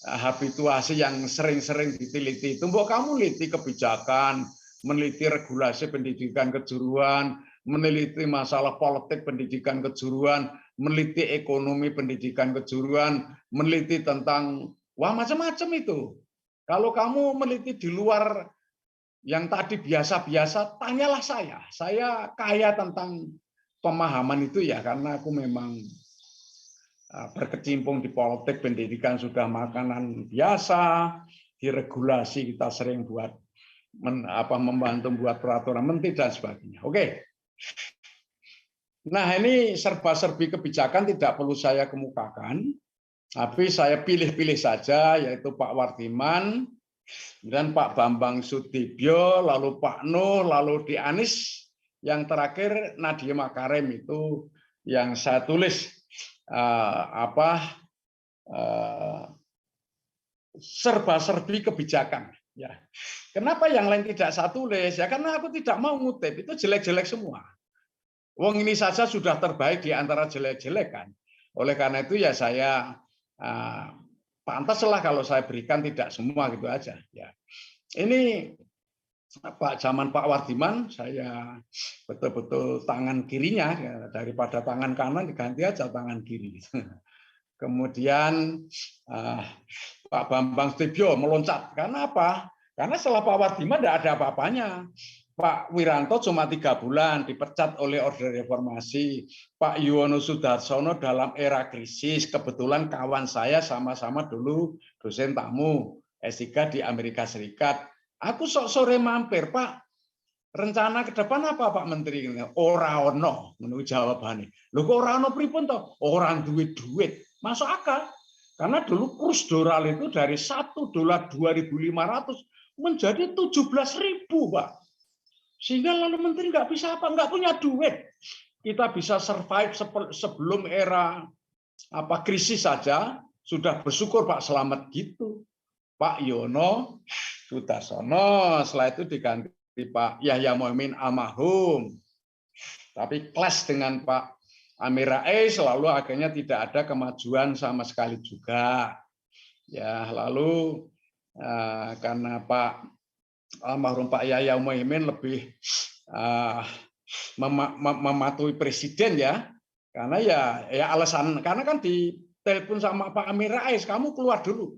[SPEAKER 1] habituasi yang sering-sering diteliti. Mbok kamu neliti kebijakan, meneliti regulasi pendidikan kejuruan, meneliti masalah politik pendidikan kejuruan, meneliti ekonomi pendidikan kejuruan, meneliti tentang macam-macam itu. Kalau kamu meneliti di luar yang tadi biasa-biasa, tanyalah saya. Saya kaya tentang pemahaman itu ya, karena aku memang berkecimpung di politik pendidikan sudah makanan biasa, di regulasi kita sering buat membantu buat peraturan menteri dan sebagainya. Oke. Nah, ini serba-serbi kebijakan tidak perlu saya kemukakan, tapi saya pilih-pilih saja, yaitu Pak Wardiman, dan Pak Bambang Sudibyo, lalu Pak Nuh, lalu Di Anies, yang terakhir Nadiem Makarim itu yang saya tulis serba-serbi kebijakan. Ya. Kenapa yang lain tidak saya tulis? Ya karena aku tidak mau ngutip, itu jelek-jelek semua. Wong ini saja sudah terbaik di antara jelek-jelek kan. Oleh karena itu ya saya pantaslah kalau saya berikan tidak semua gitu aja. Ya. Ini zaman Pak Wardiman saya betul-betul tangan kirinya ya, daripada tangan kanan diganti aja tangan kiri. Kemudian Pak Bambang Sudibyo meloncat. Karena apa? Karena setelah Pak Wardiman tidak ada apa-apanya. Pak Wiranto cuma 3 bulan dipecat oleh Orde Reformasi. Pak Yuwono Sudarsono dalam era krisis. Kebetulan kawan saya sama-sama dulu dosen tamu S3 di Amerika Serikat. Aku sore mampir, Pak. Rencana ke depan apa Pak Menteri? Ora ono, menurut jawabannya. Lho kok ora ono pripun toh? Orang duit. Masuk akal. Karena dulu kurs dolar itu dari $1.2.500 menjadi 17.000, Pak. Sehingga lalu menteri nggak bisa apa, nggak punya duit. Kita bisa survive sebelum era krisis saja, sudah bersyukur Pak, selamat gitu. Pak Yono Sudarsono, setelah itu diganti Pak Yahya Muhammad almarhum. Tapi kelas dengan Pak Amin Rais, lalu akhirnya tidak ada kemajuan sama sekali juga. Ya, lalu karena Pak almarhum Pak Yahya Muhammad lebih mematuhi presiden ya, karena ya alasan karena kan ditelepon sama Pak Amin Rais, kamu keluar dulu.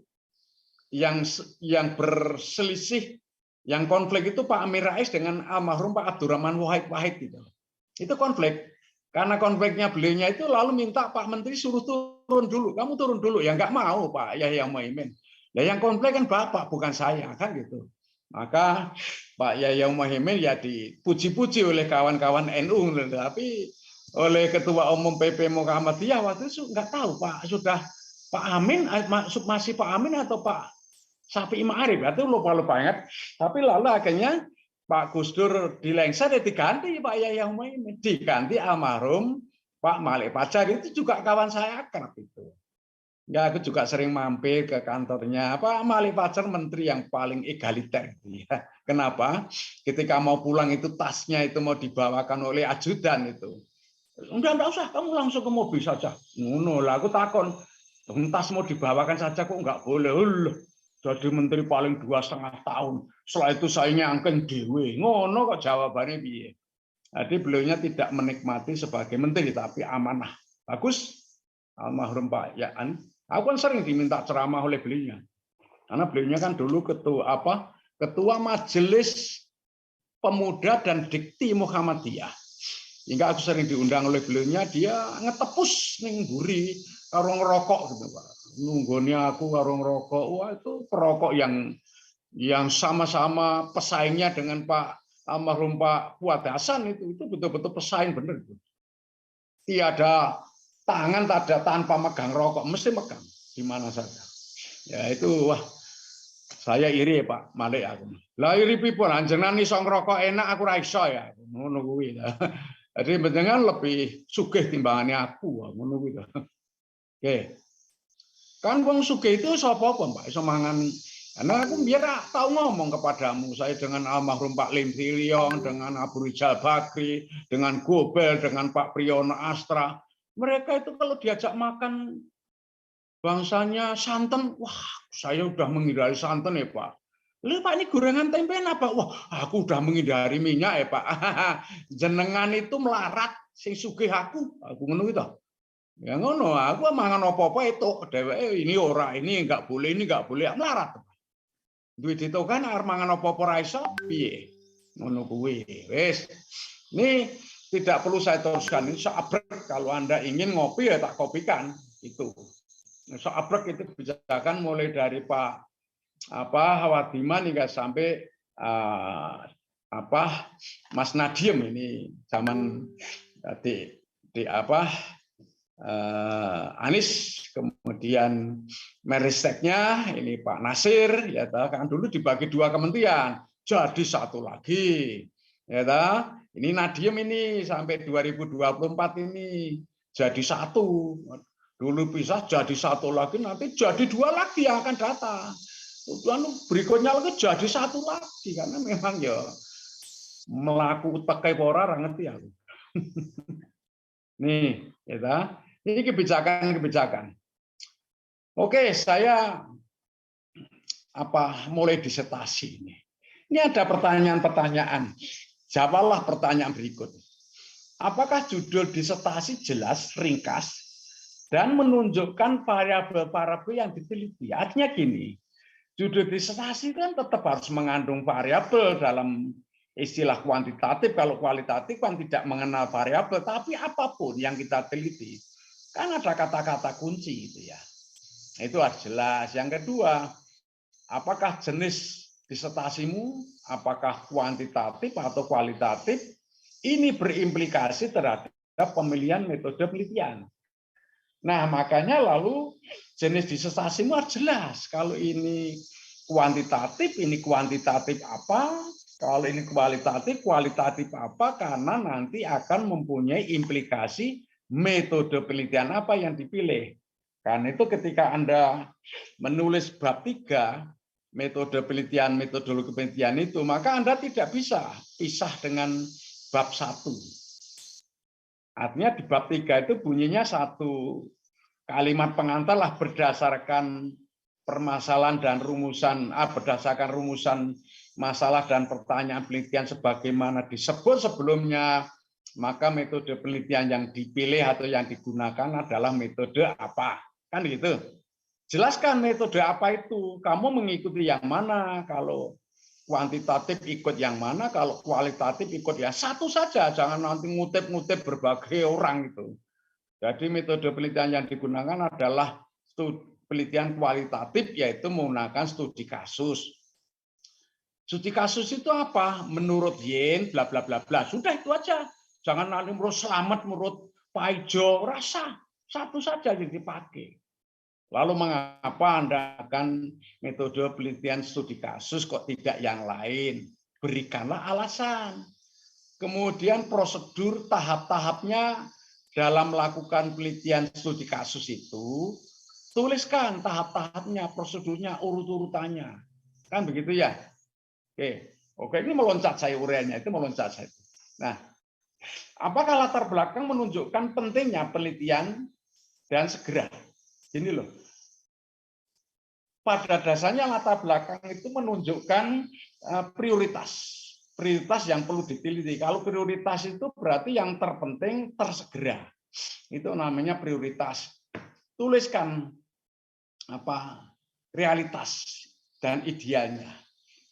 [SPEAKER 1] Yang berselisih, yang konflik itu Pak Amin Rais dengan almarhum Pak Abdurrahman Wahid gitu. Itu konflik. Karena konfliknya beliaunya itu lalu minta Pak Menteri suruh turun dulu. Kamu turun dulu. Ya nggak mau Pak Yahya Muhammad. Nah, yang konflik kan Bapak, bukan saya kan gitu. Maka Pak Yahya Muhammad ya dipuji-puji oleh kawan-kawan NU, tapi oleh Ketua Umum PP Muhammadiyah waktu itu nggak tahu Pak sudah Pak Amin masih Pak Amin atau Pak Syafi'i Ma'arif, itu lupa-lupa ingat. Tapi lalu akhirnya Pak Gus Dur dilengser, diganti Pak Yahya Muhammad, diganti almarhum Pak Malik Fajar, itu juga kawan saya akrab itu. Ya, aku juga sering mampir ke kantornya. Pak Malik Fajar menteri yang paling egaliter. Ya. Kenapa? Ketika mau pulang itu tasnya itu mau dibawakan oleh ajudan itu. Enggak usah, kamu langsung ke mobil saja. Ngono lah, aku takon. Tas mau dibawakan saja kok enggak boleh. Jadi menteri paling 2,5 tahun. Setelah itu saya nyangken dewe. Ngono kok jawabannya piye. Jadi beliaunya tidak menikmati sebagai menteri, tapi amanah. Bagus, almarhum Pak Yaan. Aku kan sering diminta ceramah oleh beliau. Karena beliaunya kan dulu ketua Majelis Pemuda dan Dikti Muhammadiyah. Hingga aku sering diundang oleh beliaunya, dia ngetepus ning mburi karo ngerokok gitu, Pak. Nunggone aku karo ngerokok. Wah, itu perokok yang sama-sama pesaingnya dengan Pak almarhum Pak Fuad Hasan itu betul-betul pesaing bener. Tiada tangan tak ada tanpa megang rokok, mesti megang di mana saja. Ya itu wah, saya iri Pak Malik aku. Lah iri pipun anjenengan iso ngrokok enak aku ra iso ya. Ngono kuwi. Jadi panjenengan lebih sugih timbangane aku, ngono kuwi. Oke. Kan wong sugih itu sapa Pak? Iso mangan. Karena aku biar tahu ngomong kepadamu, saya dengan almarhum Pak Lim Siliong, dengan Abu Rizal Bakri, dengan Gobel, dengan Pak Priyono Astra, mereka itu kalau diajak makan bangsanya santan, wah saya udah menghindari santan ya Pak. Lalu Pak ini gorengan tempe apa? Wah aku udah menghindari minyak ya Pak. Jenengan itu melarat, sing sugih aku ngono gitu. Ya ngono, aku mangan apa-apa itu, dheweke ini ora, ini enggak boleh, melarat. Duit itu kan arep mangan apa-apa ra iso piye. Ngono kuwi. Wis. Ini tidak perlu saya teruskan, ini seabrek kalau Anda ingin ngopi ya tak kopikan itu. Seabrek itu kebijakan mulai dari Pak Hawadiman hingga sampai Mas Nadiem ini zaman Anies, kemudian Meristeknya ini Pak Nasir, ya kan dulu dibagi 2 kementerian, jadi 1 lagi, ya ini Nadiem ini sampai 2024 ini jadi 1, dulu pisah jadi 1 lagi, nanti jadi 2 lagi yang akan datang, berikutnya lagi jadi 1 lagi, karena memang ya melaku tekai pora ngerti aku. Nih, ya ini kebijakan. Oke, saya mulai disertasi ini. Ini ada pertanyaan-pertanyaan. Jawablah pertanyaan berikut. Apakah judul disertasi jelas, ringkas, dan menunjukkan variabel-variabel yang diteliti? Artinya gini, judul disertasi kan tetap harus mengandung variabel dalam istilah kuantitatif. Kalau kualitatif kan tidak mengenal variabel, tapi apapun yang kita teliti kan ada kata-kata kunci itu ya. Itu harus jelas. Yang kedua, apakah jenis disertasimu apakah kuantitatif atau kualitatif? Ini berimplikasi terhadap pemilihan metode penelitian. Nah, makanya lalu jenis disertasimu harus jelas. Kalau ini kuantitatif apa? Kalau ini kualitatif apa? Karena nanti akan mempunyai implikasi metode penelitian apa yang dipilih. Karena itu ketika Anda menulis bab 3, metode penelitian, metodologi penelitian itu, maka Anda tidak bisa pisah dengan bab 1. Artinya di bab 3 itu bunyinya 1 kalimat pengantar lah berdasarkan permasalahan dan rumusan, berdasarkan rumusan masalah dan pertanyaan penelitian sebagaimana disebut sebelumnya, maka metode penelitian yang dipilih atau yang digunakan adalah metode apa. Kan gitu. Jelaskan metode apa itu. Kamu mengikuti yang mana? Kalau kuantitatif ikut yang mana? Kalau kualitatif ikut yang satu saja. Jangan nanti ngutip-ngutip berbagai orang itu. Jadi metode penelitian yang digunakan adalah penelitian kualitatif, yaitu menggunakan studi kasus. Studi kasus itu apa? Menurut Yen, bla bla bla bla. Sudah itu aja. Jangan nanti menurut Slamet, menurut Paijo, rasa satu saja yang dipakai. Lalu mengapa Anda akan metode penelitian studi kasus kok tidak yang lain? Berikanlah alasan. Kemudian prosedur tahap-tahapnya dalam melakukan penelitian studi kasus itu, tuliskan tahap-tahapnya, prosedurnya, urut-urutannya. Kan begitu ya? Oke, ini meloncat saya uraiannya, itu meloncat saya. Nah, apakah latar belakang menunjukkan pentingnya penelitian dan segera? Ini loh. Pada dasarnya latar belakang itu menunjukkan prioritas yang perlu diteliti. Kalau prioritas itu berarti yang terpenting tersegera. Itu namanya prioritas. Tuliskan realitas. dan idealnya.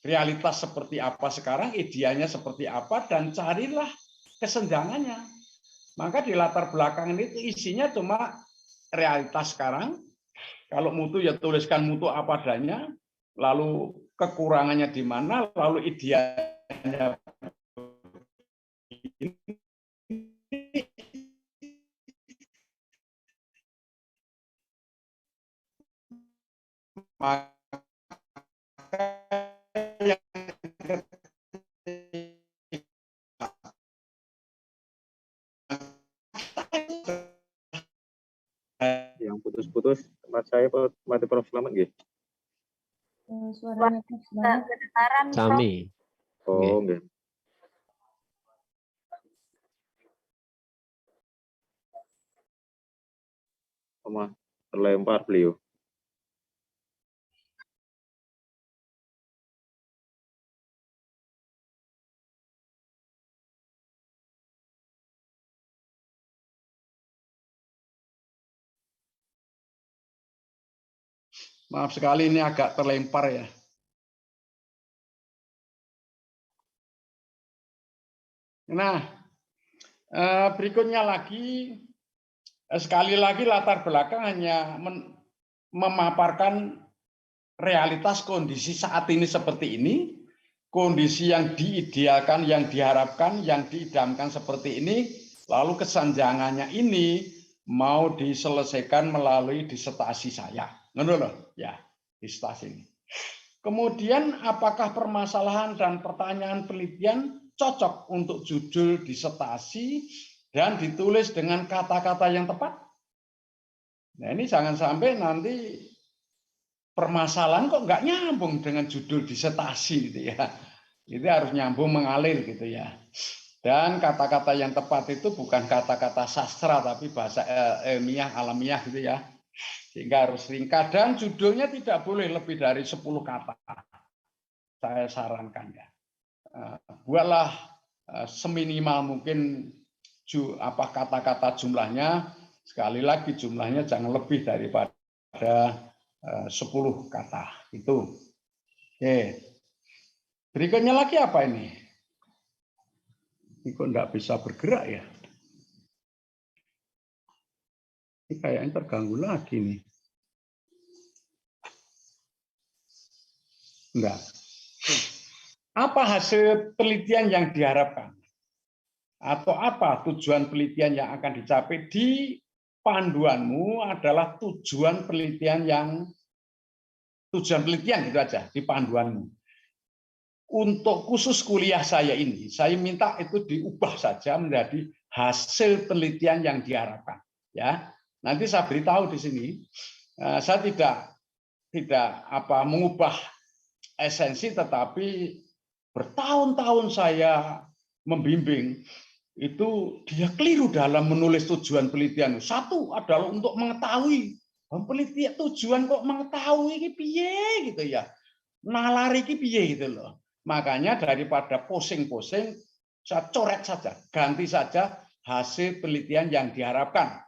[SPEAKER 1] Realitas seperti apa sekarang, idealnya seperti apa, dan carilah kesenjangannya. Maka di latar belakang itu isinya cuma realitas sekarang. Kalau mutu ya tuliskan mutu apa adanya, lalu kekurangannya di mana, lalu idealnya maka
[SPEAKER 3] Yang putus-putus tempat saya mati Prof Slamet nggih.
[SPEAKER 4] Suaranya kedengaran.
[SPEAKER 2] Sami.
[SPEAKER 3] Oh, nggih. Sama terlempar beliau.
[SPEAKER 1] maaf sekali ini agak terlempar ya. Nah, berikutnya lagi, sekali lagi latar belakang hanya memaparkan realitas kondisi saat ini seperti ini, kondisi yang diidealkan, yang diharapkan, yang diidamkan seperti ini, lalu kesenjangannya ini mau diselesaikan melalui disertasi saya. Ngono loh, ya, disertasi ini. Kemudian apakah permasalahan dan pertanyaan penelitian cocok untuk judul disertasi dan ditulis dengan kata-kata yang tepat? Nah, ini jangan sampai nanti permasalahan kok nggak nyambung dengan judul disertasi gitu ya. Itu harus nyambung mengalir gitu ya. Dan kata-kata yang tepat itu bukan kata-kata sastra tapi bahasa ilmiah alamiah gitu ya. Sehingga harus ringkas dan judulnya tidak boleh lebih dari 10 kata. Saya sarankan ya. Buatlah seminimal mungkin kata-kata jumlahnya. Sekali lagi jumlahnya jangan lebih daripada 10 kata itu. Oke. Berikutnya lagi apa ini? Ini kok enggak bisa bergerak ya? Ini kayaknya terganggu lagi nih. Enggak. Apa hasil penelitian yang diharapkan? Atau apa tujuan penelitian yang akan dicapai di panduanmu adalah tujuan penelitian gitu aja di panduanmu. Untuk khusus kuliah saya ini, saya minta itu diubah saja menjadi hasil penelitian yang diharapkan. Ya, nanti saya beritahu di sini. Saya tidak mengubah esensi, tetapi bertahun-tahun saya membimbing itu dia keliru dalam menulis tujuan penelitian. Satu adalah untuk mengetahui penelitian tujuan kok mengetahui ini piye gitu ya. Nalari ini piye gitu loh. Makanya daripada posing-posing, saya coret saja, ganti saja hasil penelitian yang diharapkan.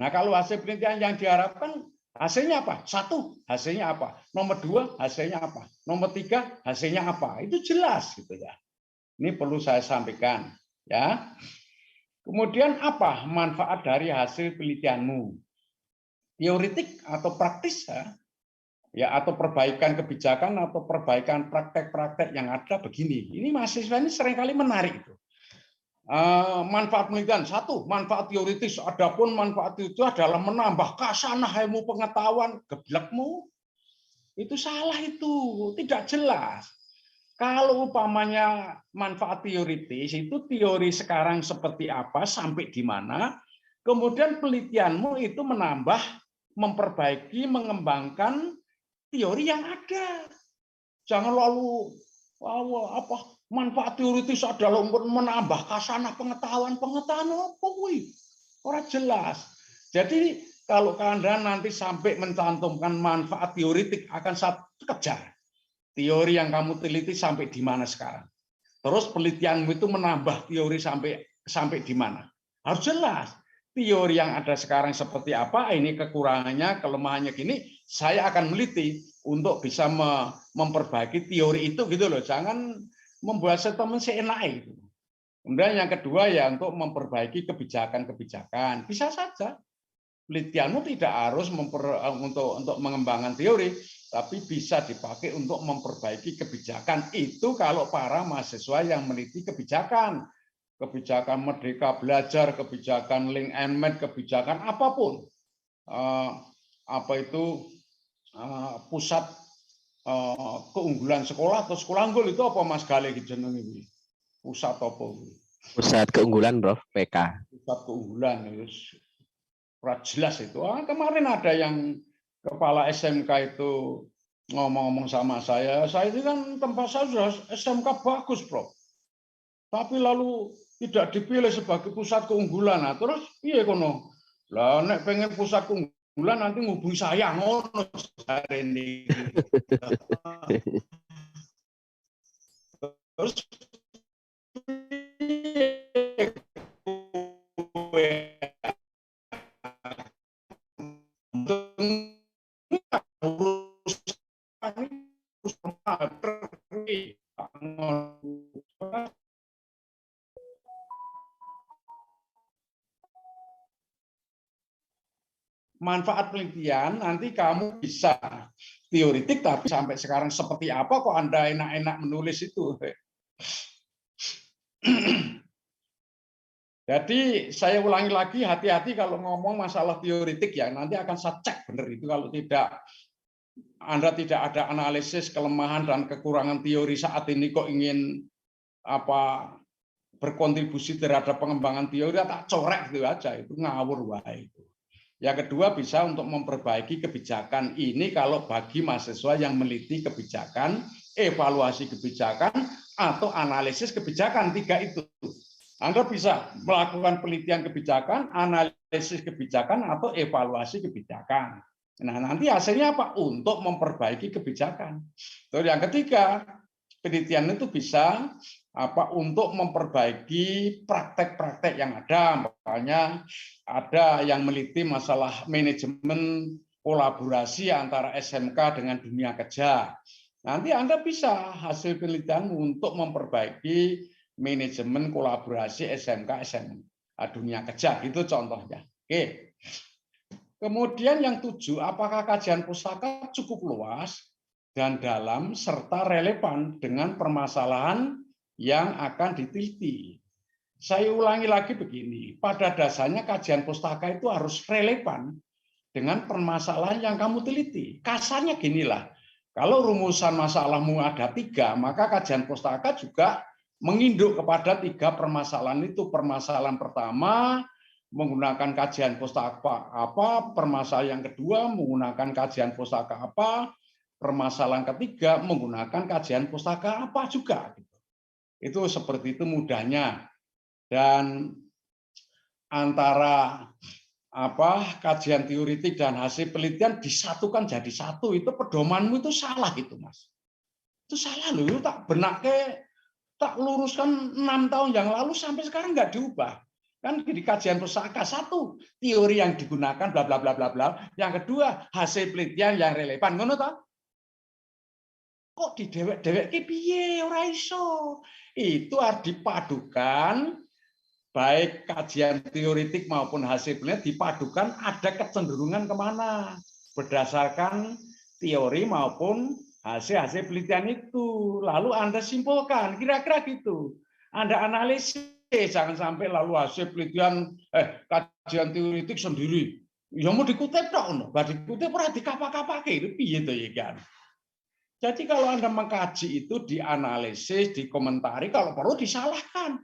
[SPEAKER 1] Nah, kalau hasil penelitian yang diharapkan, hasilnya apa? 1, hasilnya apa? Nomor 2, hasilnya apa? Nomor 3, hasilnya apa? Itu jelas gitu ya. Ini perlu saya sampaikan ya. Kemudian apa manfaat dari hasil penelitianmu? Teoretik atau praktis ya? Ya, atau perbaikan kebijakan atau perbaikan praktek-praktek yang ada begini. Ini mahasiswa ini seringkali menarik itu. Manfaat penelitian 1, manfaat teoritis. Adapun manfaat itu adalah menambah kasanah ilmu pengetahuan. Geblekmu itu salah, itu tidak jelas. Kalau umpamanya manfaat teoritis itu teori sekarang seperti apa sampai di mana, kemudian penelitianmu itu menambah, memperbaiki, mengembangkan teori yang ada. Jangan lalu manfaat teoritis adalah untuk menambah kasanah pengetahuan apa kuwi? Ora jelas. Jadi kalau Anda nanti sampai mencantumkan manfaat teoritik akan saya kejar. Teori yang kamu teliti sampai di mana sekarang? Terus penelitianmu itu menambah teori sampai di mana? Harus jelas. teori yang ada sekarang seperti apa, ini kekurangannya, kelemahannya gini, saya akan meneliti untuk bisa memperbaiki teori itu gitu loh. Jangan membuat statement seenaknya gitu. Kemudian yang kedua ya untuk memperbaiki kebijakan-kebijakan. Bisa saja penelitianmu tidak harus untuk mengembangkan teori, tapi bisa dipakai untuk memperbaiki kebijakan. Itu kalau para mahasiswa yang meneliti kebijakan Merdeka Belajar, kebijakan Link and Match, kebijakan apapun, pusat keunggulan sekolah atau sekolah unggul itu apa Mas Gale jeneng ini? Pusat apa?
[SPEAKER 2] Pusat keunggulan, Prof. PK.
[SPEAKER 1] Pusat keunggulan itu jelas itu. Kemarin ada yang kepala SMK itu ngomong-ngomong sama saya itu kan tempat saya sudah SMK bagus, Prof. Tapi lalu tidak dipilih sebagai pusat keunggulan. Nah, terus iya kono. Lah nek pengen pusat keunggulan nanti ngubungi saya ngono ini. Terus manfaat penelitian nanti kamu bisa teoritik, tapi sampai sekarang seperti apa kok Anda enak-enak menulis itu. Jadi saya ulangi lagi, hati-hati kalau ngomong masalah teoritik ya, nanti akan saya cek benar itu. Kalau tidak, Anda tidak ada analisis kelemahan dan kekurangan teori saat ini kok ingin berkontribusi terhadap pengembangan teori, tak corek itu aja, itu ngawur wae itu. Yang kedua bisa untuk memperbaiki kebijakan ini kalau bagi mahasiswa yang meneliti kebijakan, evaluasi kebijakan, atau analisis kebijakan, 3 itu. Anda bisa melakukan penelitian kebijakan, analisis kebijakan, atau evaluasi kebijakan. Nah, nanti hasilnya apa? Untuk memperbaiki kebijakan. Terus yang ketiga, penelitian itu bisa untuk memperbaiki praktek-praktek yang ada. Makanya ada yang meneliti masalah manajemen kolaborasi antara SMK dengan dunia kerja. Nanti Anda bisa hasil penelitianmu untuk memperbaiki manajemen kolaborasi SMK dunia kerja. Itu contohnya. Oke. Kemudian yang 7, apakah kajian pustaka cukup luas dan dalam serta relevan dengan permasalahan yang akan diteliti. Saya ulangi lagi begini, pada dasarnya kajian pustaka itu harus relevan dengan permasalahan yang kamu teliti. Kasarnya ginilah, kalau rumusan masalahmu ada 3, maka kajian pustaka juga menginduk kepada 3 permasalahan itu. Permasalahan pertama menggunakan kajian pustaka apa, permasalahan yang kedua menggunakan kajian pustaka apa, permasalahan ketiga menggunakan kajian pustaka apa juga. Itu seperti itu mudahnya. Dan antara kajian teoritik dan hasil penelitian disatukan jadi satu, itu pedomanmu itu salah itu, Mas. Itu salah loh, itu tak luruskan 6 tahun yang lalu sampai sekarang nggak diubah. Kan di kajian pustaka 1 teori yang digunakan bla bla bla bla bla, yang kedua hasil penelitian yang relevan, ngono toh? Kok didewek-dewek ki piye ora iso. Itu harus dipadukan, baik kajian teoritik maupun hasil penelitian dipadukan, ada kecenderungan kemana berdasarkan teori maupun hasil penelitian itu. Lalu Anda simpulkan, kira-kira gitu. Anda analisis, jangan sampai lalu hasil penelitian kajian teoritik sendiri. Ya mau dikutip dong, nggak dikutip ora dikapak-kapake itu piye to ya kan. Jadi kalau Anda mengkaji itu dianalisis, dikomentari, kalau perlu disalahkan.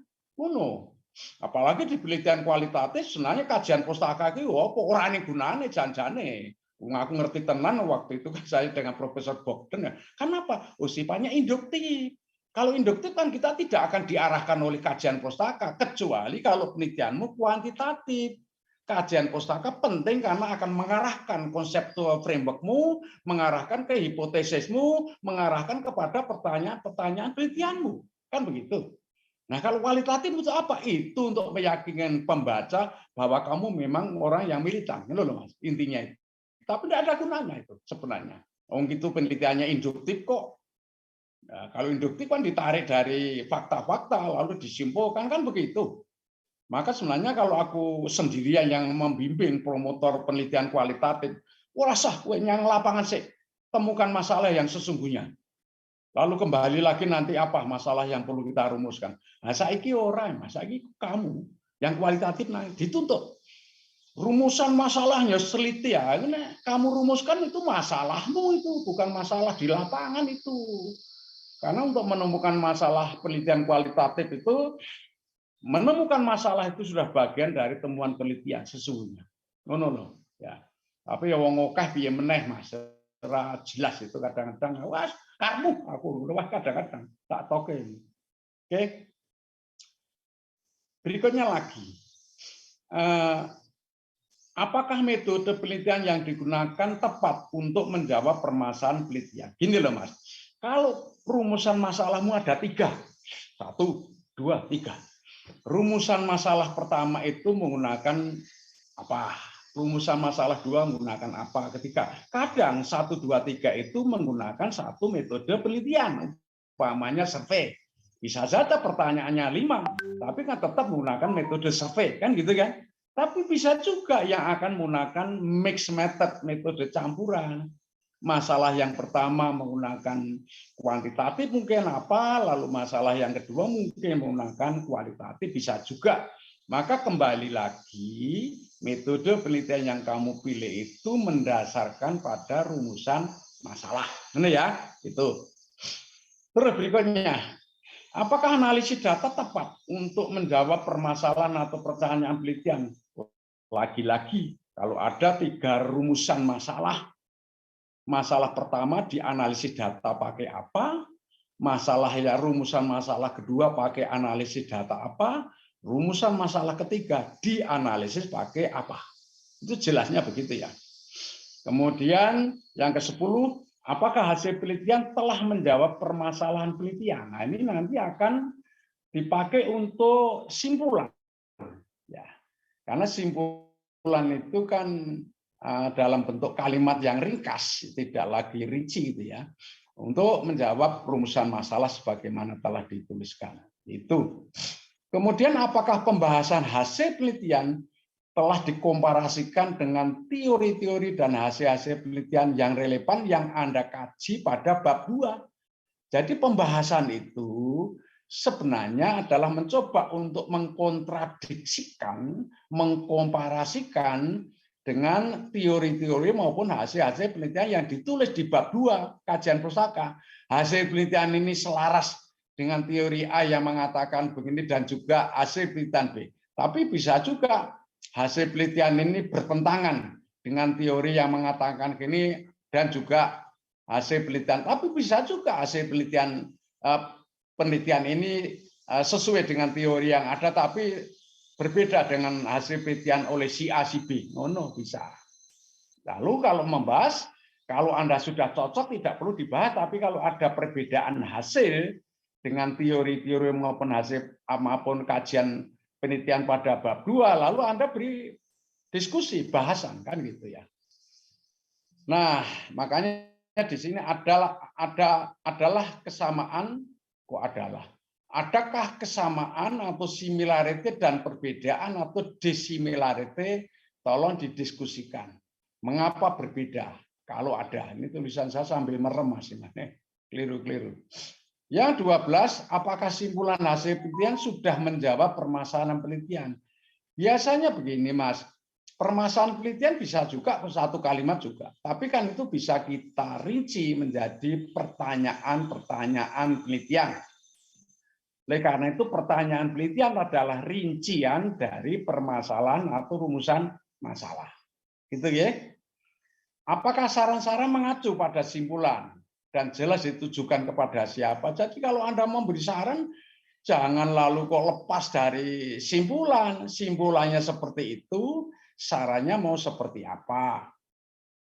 [SPEAKER 1] Apalagi di penelitian kualitatif, sebenarnya kajian pustaka itu apa ora ana gunane janjane. Aku ngerti tenan waktu itu kan saya dengan Profesor Bogden. Kenapa? Sifatnya induktif. Kalau induktif kan kita tidak akan diarahkan oleh kajian pustaka, kecuali kalau penelitianmu kuantitatif. Kajian pustaka penting karena akan mengarahkan konseptual frameworkmu, mengarahkan ke hipotesismu, mengarahkan kepada pertanyaan-pertanyaan penelitianmu. Kan begitu. Nah, kalau kualitatif itu apa? Itu untuk meyakinkan pembaca bahwa kamu memang orang yang militan, gitu loh Mas. Intinya itu. Tapi tidak ada gunanya itu sebenarnya. Itu penelitiannya induktif kok. Nah, kalau induktif kan ditarik dari fakta-fakta lalu disimpulkan kan begitu. Maka sebenarnya kalau aku sendirian yang membimbing promotor penelitian kualitatif, wah sah yang lapangan sih, temukan masalah yang sesungguhnya. Lalu kembali lagi nanti apa masalah yang perlu kita rumuskan. Nah, saiki orang, saiki kamu yang kualitatif nah, dituntut. Rumusan masalahnya seliti ya. Kamu rumuskan itu masalahmu itu, bukan masalah di lapangan itu. Karena untuk menemukan masalah penelitian kualitatif itu, menemukan masalah itu sudah bagian dari temuan penelitian sesungguhnya. No. Ya. Tapi ya wong akeh piye meneh Mas. Ora jelas itu kadang-kadang wah kamu aku wah kadang-kadang tak toke. Oke. Berikutnya lagi. Apakah metode penelitian yang digunakan tepat untuk menjawab permasalahan penelitian? Gini loh Mas. Kalau rumusan masalahmu ada 3. 1, 2, 3. Rumusan masalah pertama itu menggunakan apa? Rumusan masalah 2 menggunakan apa? Ketika kadang 1, 2, 3 itu menggunakan satu metode penelitian, umpamanya survei. Bisa saja pertanyaannya 5, tapi kan tetap menggunakan metode survei, kan gitu kan? Tapi bisa juga yang akan menggunakan mixed method, metode campuran. Masalah yang pertama menggunakan kuantitatif mungkin apa, lalu masalah yang kedua mungkin menggunakan kualitatif bisa juga. Maka kembali lagi metode penelitian yang kamu pilih itu mendasarkan pada rumusan masalah. Ini ya, itu. Terus berikutnya, apakah analisis data tepat untuk menjawab permasalahan atau pertanyaan penelitian? Lagi-lagi, kalau ada 3 rumusan masalah, masalah pertama dianalisis data pakai apa, rumusan masalah kedua pakai analisis data apa, rumusan masalah ketiga dianalisis pakai apa. Itu jelasnya begitu ya. Kemudian yang ke-10, apakah hasil penelitian telah menjawab permasalahan penelitian? Nah, ini nanti akan dipakai untuk simpulan. Ya. Karena simpulan itu kan dalam bentuk kalimat yang ringkas, tidak lagi rinci gitu ya. Untuk menjawab rumusan masalah sebagaimana telah dituliskan. Itu. Kemudian apakah pembahasan hasil penelitian telah dikomparasikan dengan teori-teori dan hasil-hasil penelitian yang relevan yang Anda kaji pada bab 2. Jadi pembahasan itu sebenarnya adalah mencoba untuk mengkontradiksikan, mengkomparasikan dengan teori-teori maupun hasil-hasil penelitian yang ditulis di bab 2 kajian pustaka. Hasil penelitian ini selaras dengan teori A yang mengatakan begini dan juga hasil penelitian B. Tapi bisa juga hasil penelitian ini bertentangan dengan teori yang mengatakan gini dan juga hasil penelitian. Tapi bisa juga hasil penelitian ini sesuai dengan teori yang ada, tapi berbeda dengan hasil penelitian oleh si A, si B. No, bisa. Lalu kalau membahas, kalau Anda sudah cocok tidak perlu dibahas, tapi kalau ada perbedaan hasil dengan teori-teori maupun hasil maupun kajian penelitian pada bab 2, lalu Anda beri diskusi, bahasan kan gitu ya. Nah, makanya di sini adalah kesamaan kok adalah. Adakah kesamaan atau similarity dan perbedaan atau dissimilarity? Tolong didiskusikan. Mengapa berbeda? Kalau ada, ini tulisan saya sambil merem Mas. Keliru-keliru. Yang 12, apakah simpulan hasil penelitian sudah menjawab permasalahan penelitian? Biasanya begini Mas, permasalahan penelitian bisa juga satu kalimat juga. Tapi kan itu bisa kita rinci menjadi pertanyaan-pertanyaan penelitian. Oleh karena itu pertanyaan penelitian adalah rincian dari permasalahan atau rumusan masalah. Gitu ya. Apakah saran-saran mengacu pada simpulan? Dan jelas ditujukan kepada siapa. Jadi kalau Anda memberi saran, jangan lalu kok lepas dari simpulan. Simpulannya seperti itu, sarannya mau seperti apa.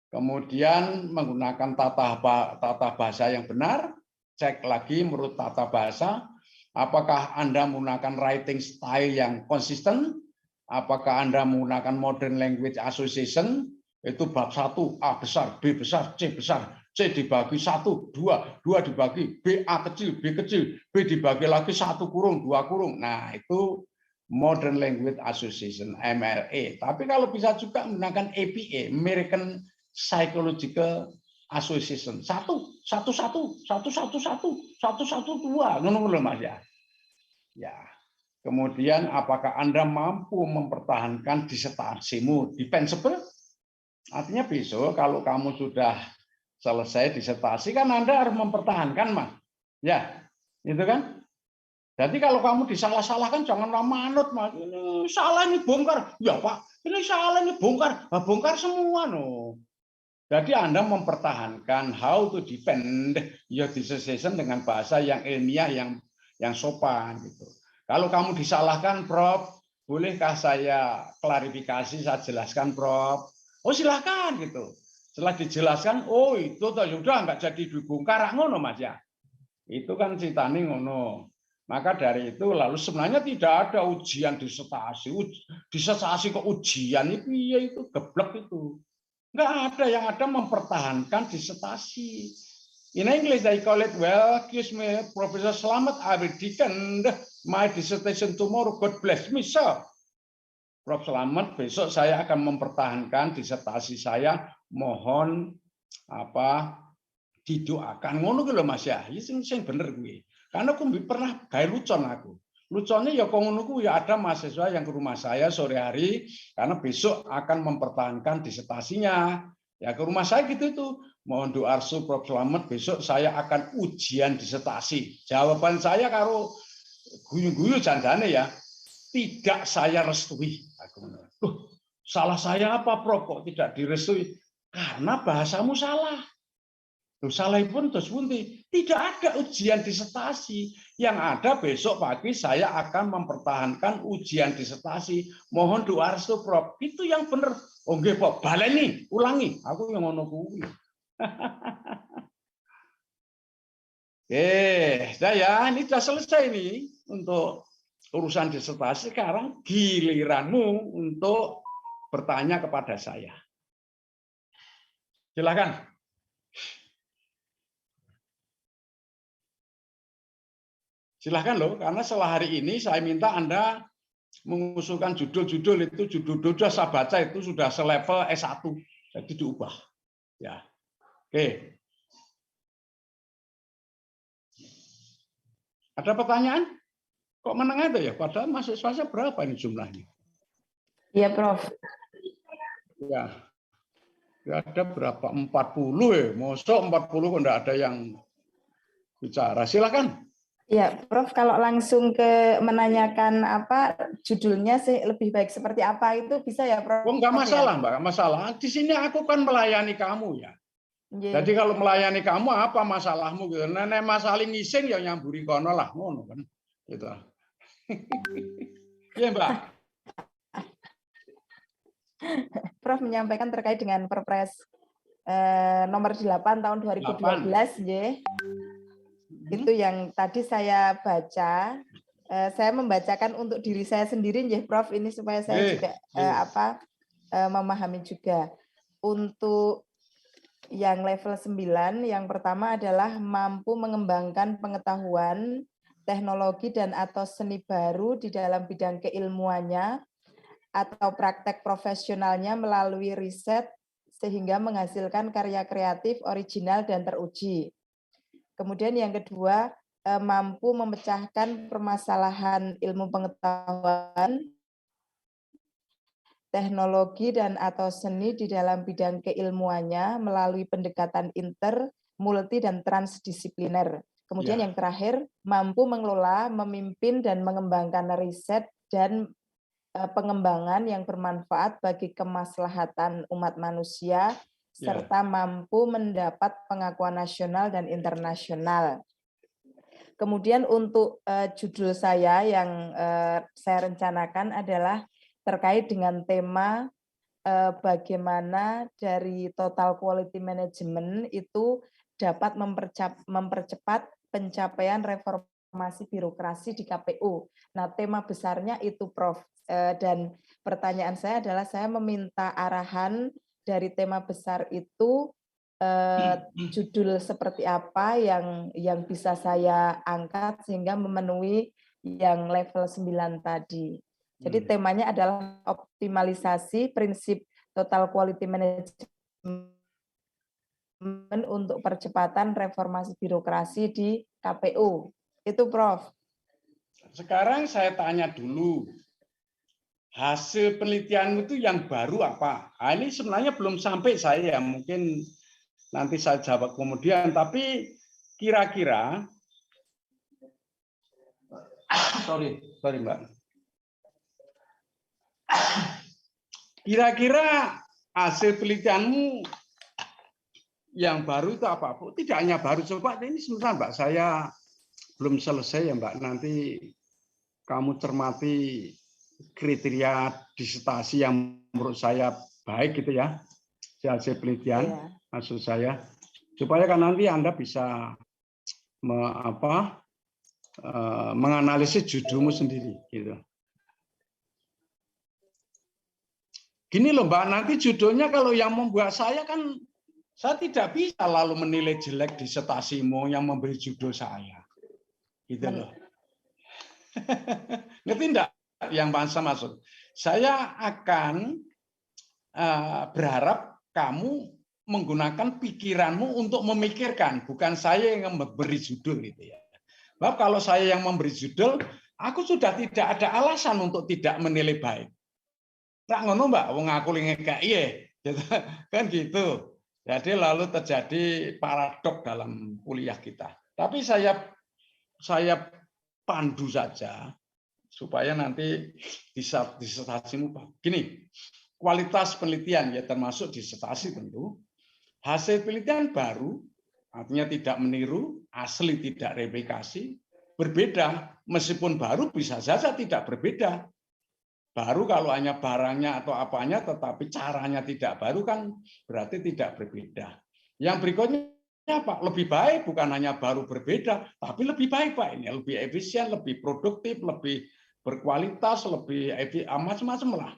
[SPEAKER 1] Kemudian menggunakan tata bahasa yang benar, cek lagi menurut tata bahasa. Apakah Anda menggunakan writing style yang konsisten? Apakah Anda menggunakan modern language association? Itu bab 1, A besar, B besar, C besar, C dibagi 1, 2, 2 dibagi, B, A kecil, B kecil, B dibagi lagi 1 kurung, 2 kurung. Nah, itu modern language association, MLA. Tapi kalau bisa juga menggunakan APA, American Psychological Association. 1, 1, 1, 1, 1, 1, 1, 1, 2. Ngono Mas ya. Ya. Kemudian apakah Anda mampu mempertahankan disertasimu defensible? Artinya besok kalau kamu sudah selesai disertasi kan Anda harus mempertahankan, Mas. Ya, itu kan? Jadi kalau kamu disalah-salahkan janganlah manut, Mas. Ini salah, ini bongkar. Ya, Pak, ini salah, ini bongkar. Nah, bongkar semua, no. Jadi Anda mempertahankan how to defend your dissertation dengan bahasa yang ilmiah, yang sopan gitu. Kalau kamu disalahkan, Prof, bolehkah saya klarifikasi, saya jelaskan, Prof? Oh, silahkan gitu. Setelah dijelaskan, oh itu sudah nggak jadi dibongkar, ngono Mas ya. Itu kan citane ngono. Maka dari itu lalu sebenarnya tidak ada ujian disertasi. Disertasi kok ujian itu, ya itu geblek itu. Nggak ada, yang ada mempertahankan disertasi. In English, I call it, well, excuse me, Professor Slamet, I will defend my dissertation tomorrow. God bless me, sir. Prof. Slamet, besok saya akan mempertahankan disertasi saya. Mohon didoakan. Ngono lho Mas ya. Ini sing bener gue. Karena aku pernah gawe lucon aku. Luconnya ya kok ngono kuwi, ya ada mahasiswa yang ke rumah saya sore hari karena besok akan mempertahankan disertasinya. Ya ke rumah saya gitu itu. Mohon doa restu Prof. Slamet, besok saya akan ujian disertasi. Jawaban saya karo guyu-guyu jandane ya, tidak saya restui. Salah saya apa, Prof? Kok tidak direstui? Karena bahasamu salah. Salah pun terus bunti. Tidak ada ujian disertasi. Yang ada besok pagi saya akan mempertahankan ujian disertasi. Mohon doa restu, Prof. Itu yang benar. Oh nggih, Prof. Baleni, ulangi. Aku yang ngono kuwi. Saya ini sudah selesai nih untuk urusan disertasi. Sekarang giliranmu untuk bertanya kepada saya. Silakan. Silahkan loh, karena setelah hari ini saya minta Anda mengusulkan judul-judul itu, judul-judul saya baca itu sudah selevel S1, jadi diubah. Ya, oke. Ada pertanyaan? Kok menengah itu ya? Padahal mahasiswanya berapa ini jumlahnya?
[SPEAKER 4] Iya, Prof.
[SPEAKER 1] Ya, ada berapa? 40 ya. Mosok 40 kok enggak ada yang bicara. Silakan.
[SPEAKER 4] Ya, Prof, kalau langsung ke menanyakan apa judulnya sih lebih baik seperti apa itu bisa ya, Prof?
[SPEAKER 1] Oh, enggak masalah, Mbak, enggak masalah. Di sini aku kan melayani kamu ya. Jadi kalau melayani kamu apa masalahmu gitu. Nenek masalah ngising ya nyamburi kono lah, ngono kan. Gitu. Iya, Mbak.
[SPEAKER 4] Prof menyampaikan terkait dengan Perpres nomor 8 tahun 2012, ya. Itu yang tadi saya baca. Saya membacakan untuk diri saya sendiri, ya, Prof. Ini supaya saya juga memahami juga. Untuk yang level 9, yang pertama adalah mampu mengembangkan pengetahuan, teknologi dan atau seni baru di dalam bidang keilmuannya atau praktek profesionalnya melalui riset sehingga menghasilkan karya kreatif, original dan teruji. Kemudian yang kedua, mampu memecahkan permasalahan ilmu pengetahuan, teknologi dan atau seni di dalam bidang keilmuannya melalui pendekatan inter, multi, dan transdisipliner. Kemudian yang terakhir, mampu mengelola, memimpin, dan mengembangkan riset dan pengembangan yang bermanfaat bagi kemaslahatan umat manusia, serta mampu mendapat pengakuan nasional dan internasional. Kemudian untuk judul saya yang saya rencanakan adalah terkait dengan tema bagaimana dari total quality management itu dapat mempercepat pencapaian reformasi reformasi birokrasi di KPU. Nah, tema besarnya itu, Prof. Dan pertanyaan saya adalah saya meminta arahan dari tema besar itu, judul seperti apa yang bisa saya angkat sehingga memenuhi yang level 9 tadi. Jadi temanya adalah optimalisasi prinsip total quality management untuk percepatan reformasi birokrasi di KPU. Itu, Prof.
[SPEAKER 1] Sekarang saya tanya dulu, hasil penelitianmu itu yang baru apa? Nah, ini sebenarnya belum sampai saya, mungkin nanti saya jawab kemudian, tapi kira-kira, sorry Mbak, kira-kira hasil penelitianmu yang baru itu apa? Tidak hanya baru, coba ini sebentar Mbak, saya belum selesai ya Mbak, nanti kamu cermati kriteria disertasi yang menurut saya baik gitu ya, hasil penelitian, maksud saya, supaya kan nanti Anda bisa menganalisis judulmu sendiri gitu. Gini loh Mbak, nanti judulnya kalau yang membuat saya kan, saya tidak bisa lalu menilai jelek disertasimu yang memberi judul saya. Gitu loh. Ngerti enggak yang Pak maksud? Saya akan berharap kamu menggunakan pikiranmu untuk memikirkan, bukan saya yang memberi judul gitu ya. Sebab kalau saya yang memberi judul, aku sudah tidak ada alasan untuk tidak menilai baik. Tak ngono Mbak, wong aku ngekek iye, kan gitu. Jadi lalu terjadi paradok dalam kuliah kita. Tapi saya pandu saja supaya nanti disertasimu gini, kualitas penelitian ya termasuk disertasi tentu. Hasil penelitian baru artinya tidak meniru, asli tidak replikasi, berbeda meskipun baru bisa saja tidak berbeda. Baru kalau hanya barangnya atau apanya tetapi caranya tidak baru kan berarti tidak berbeda. Yang berikutnya apa? Lebih baik bukan hanya baru berbeda, tapi lebih baik Pak ini, lebih efisien, lebih produktif, lebih berkualitas, lebih macam-macam lah.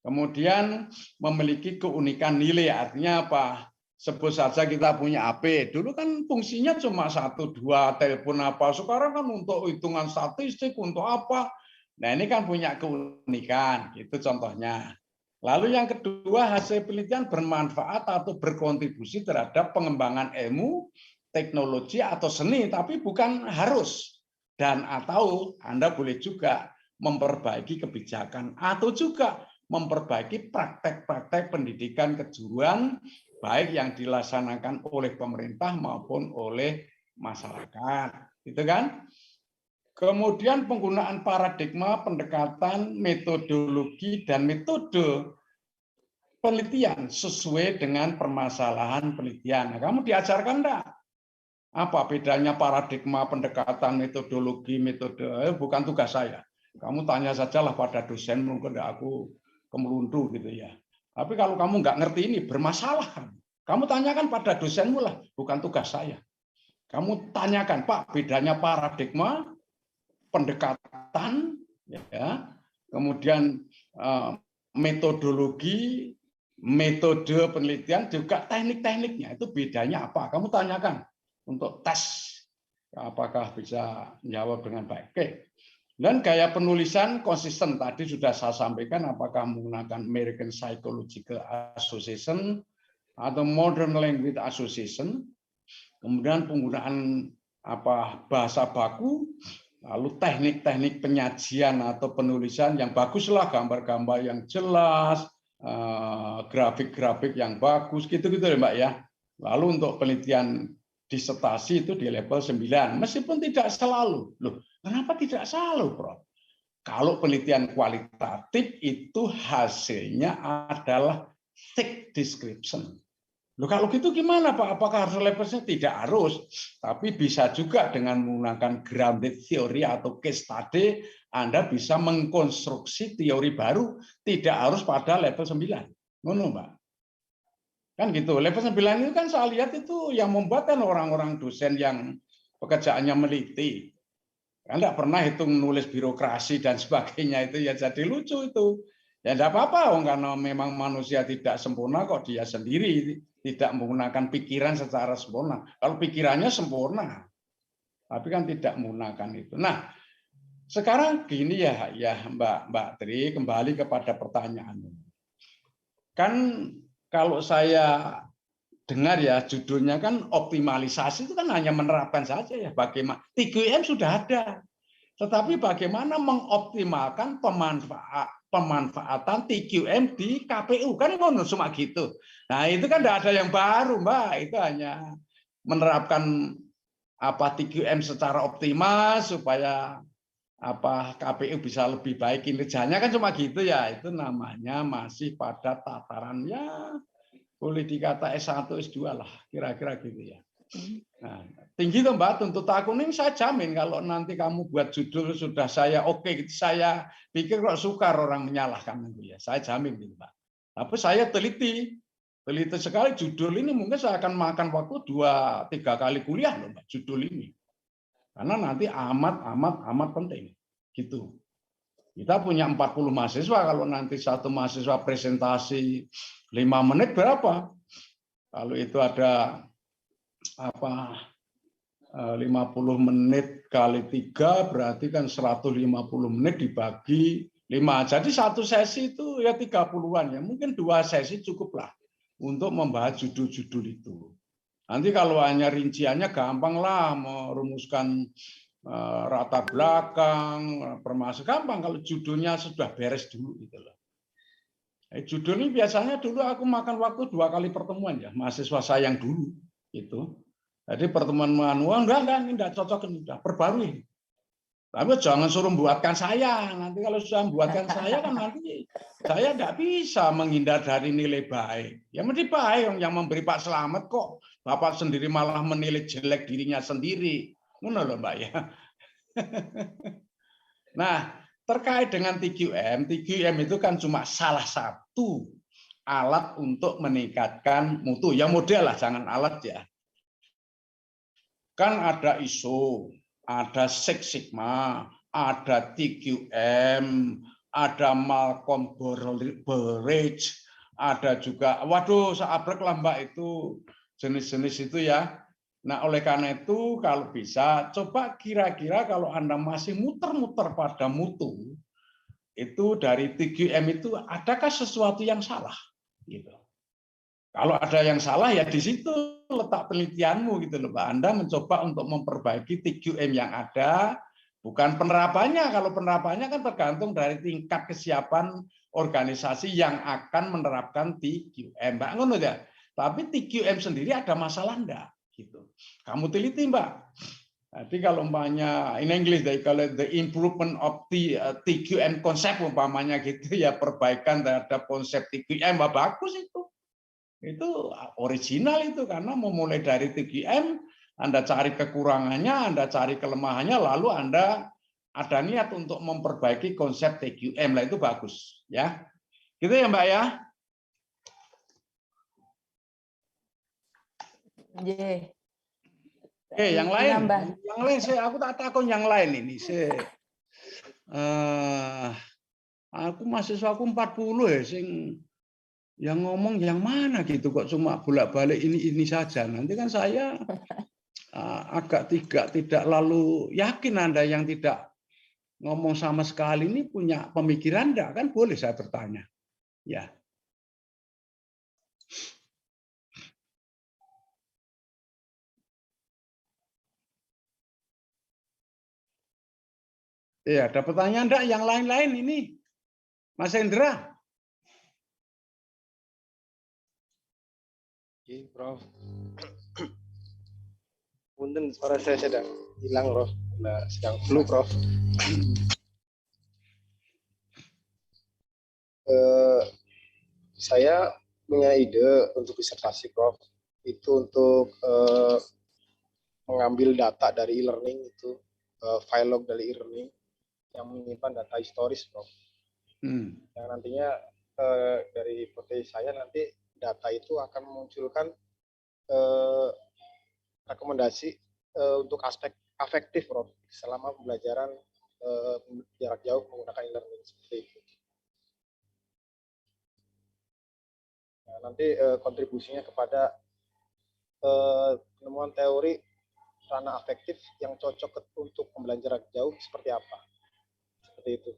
[SPEAKER 1] Kemudian memiliki keunikan nilai, artinya apa? Sebut saja kita punya AP, dulu kan fungsinya cuma 1, 2 telepon apa, sekarang kan untuk hitungan statistik, untuk apa? Nah ini kan punya keunikan, itu contohnya. Lalu yang kedua, hasil penelitian bermanfaat atau berkontribusi terhadap pengembangan ilmu, teknologi atau seni, tapi bukan harus. Dan atau Anda boleh juga memperbaiki kebijakan atau juga memperbaiki praktek-praktek pendidikan kejuruan baik yang dilaksanakan oleh pemerintah maupun oleh masyarakat, gitu kan? Kemudian penggunaan paradigma, pendekatan, metodologi, dan metode penelitian sesuai dengan permasalahan penelitian. Nah, kamu diajarkan enggak? Apa bedanya paradigma, pendekatan, metodologi, metode? Bukan tugas saya. Kamu tanya sajalah pada dosen, mungkin aku kemelundu gitu ya. Tapi kalau kamu nggak ngerti ini, bermasalah. Kamu tanyakan pada dosenmu lah, bukan tugas saya. Kamu tanyakan, Pak, bedanya paradigma, pendekatan, ya, kemudian metodologi, metode penelitian, juga teknik-tekniknya itu bedanya apa? Kamu tanyakan untuk tes apakah bisa menjawab dengan baik. Oke. Dan gaya penulisan konsisten tadi sudah saya sampaikan, apakah menggunakan American Psychological Association atau Modern Language Association, kemudian penggunaan bahasa baku, lalu teknik-teknik penyajian atau penulisan yang baguslah, gambar-gambar yang jelas, grafik-grafik yang bagus, gitu-gitu ya Mbak ya. Lalu untuk penelitian disertasi itu di level 9, meskipun tidak selalu. Loh, kenapa tidak selalu, Prof? Kalau penelitian kualitatif itu hasilnya adalah thick description. Loh, kalau gitu gimana Pak? Apakah harus levelnya? Tidak harus, tapi bisa juga dengan menggunakan grounded theory atau case study, Anda bisa mengkonstruksi teori baru, tidak harus pada level 9. Ngono, Mbak. Kan gitu. Level 9 itu kan saya lihat itu yang membuat kan orang-orang dosen yang pekerjaannya meliti. Kan nggak pernah hitung nulis birokrasi dan sebagainya itu ya jadi lucu itu. Ya enggak apa-apa, karena memang manusia tidak sempurna kok dia sendiri tidak menggunakan pikiran secara sempurna. Kalau pikirannya sempurna, tapi kan tidak menggunakan itu. Nah, sekarang gini ya Mbak Tri, kembali kepada pertanyaan. Kan kalau saya dengar ya judulnya kan optimalisasi itu kan hanya menerapkan saja ya bagaimana TQM sudah ada. Tetapi bagaimana mengoptimalkan pemanfaatan TQM di KPU kan ngono cuma gitu. Nah, itu kan tidak ada yang baru, Mbak. Itu hanya menerapkan TQM secara optimal supaya KPU bisa lebih baik kinerjanya kan cuma gitu ya. Itu namanya masih pada tataran ya boleh dikata S1 S2 lah, kira-kira gitu ya. Nah, tinggi tuh Mbak, tuntut aku ini saya jamin kalau nanti kamu buat judul sudah saya oke gitu, saya pikir kok sukar orang menyalahkan itu ya, saya jamin gitu Mbak. Tapi saya teliti sekali judul ini mungkin saya akan makan waktu 2-3 kali kuliah loh Mbak, judul ini. Karena nanti amat penting gitu. Kita punya 40 mahasiswa, kalau nanti satu mahasiswa presentasi 5 menit berapa? Kalau itu ada 50 menit kali 3 berarti kan 150 menit dibagi 5. Jadi satu sesi itu ya 30-an ya. Mungkin 2 sesi cukuplah untuk membahas judul-judul itu. Nanti kalau hanya rinciannya gampang lah merumuskan rata belakang, permasalahan gampang kalau judulnya sudah beres dulu gitu loh. Judul ini biasanya dulu aku makan waktu 2 kali pertemuan ya, mahasiswa saya yang dulu itu. Jadi pertemuan manual enggak cocok ini, udah perbarui. Tapi jangan suruh buatkan saya. Nanti kalau sudah membuatkan saya kan nanti saya enggak bisa menghindar dari nilai baik. Ya mesti baik yang memberi Pak Slamet kok. Bapak sendiri malah menilai jelek dirinya sendiri. Ngono loh Mbak ya. Nah, terkait dengan TQM itu kan cuma salah satu alat untuk meningkatkan mutu. Ya model lah, jangan alat ya. Kan ada ISO, ada Six Sigma, ada TQM, ada Malcolm Burridge, ada juga, waduh, seabrek lah Mbak itu jenis-jenis itu ya. Nah, oleh karena itu kalau bisa coba kira-kira kalau Anda masih muter-muter pada mutu, itu dari TQM itu adakah sesuatu yang salah? Gitu. Kalau ada yang salah ya di situ letak penelitianmu gitu loh, Pak. Anda mencoba untuk memperbaiki TQM yang ada, bukan penerapannya. Kalau penerapannya kan tergantung dari tingkat kesiapan organisasi yang akan menerapkan TQM, Mbak. Ngono ya. Tapi TQM sendiri ada masalah enggak? Gitu. Kamu teliti Mbak. Jadi kalau umpamanya in English they call it the improvement of TQM konsep umpamanya gitu ya, perbaikan terhadap konsep TQM, bagus itu. Itu original itu karena memulai dari TQM, Anda cari kekurangannya, Anda cari kelemahannya, lalu Anda ada niat untuk memperbaiki konsep TQM lah, itu bagus ya. Gitu ya Mbak ya. Yang lain, aku tak takut yang lain ini. Aku mahasiswa aku 40 ya, yang ngomong yang mana gitu kok cuma bolak-balik ini saja. Nanti kan saya agak tidak lalu yakin Anda yang tidak ngomong sama sekali ini punya pemikiran enggak, kan boleh saya bertanya. Ya. Ya, ada pertanyaan enggak yang lain-lain ini? Mas Hendra?
[SPEAKER 3] Oke, Prof. Punten suara saya sedang hilang, Prof. Nah, sedang flu, Prof. Saya punya ide untuk disertasi, Prof. Itu untuk mengambil data dari e-learning itu, file log dari e-learning yang menyimpan data historis, Prof. Yang nantinya dari hipotesis saya nanti data itu akan memunculkan rekomendasi untuk aspek afektif, Prof, selama pembelajaran jarak jauh menggunakan e-learning seperti itu. Nah, nanti kontribusinya kepada penemuan teori ranah afektif yang cocok untuk pembelajaran jarak jauh seperti apa? Seperti itu.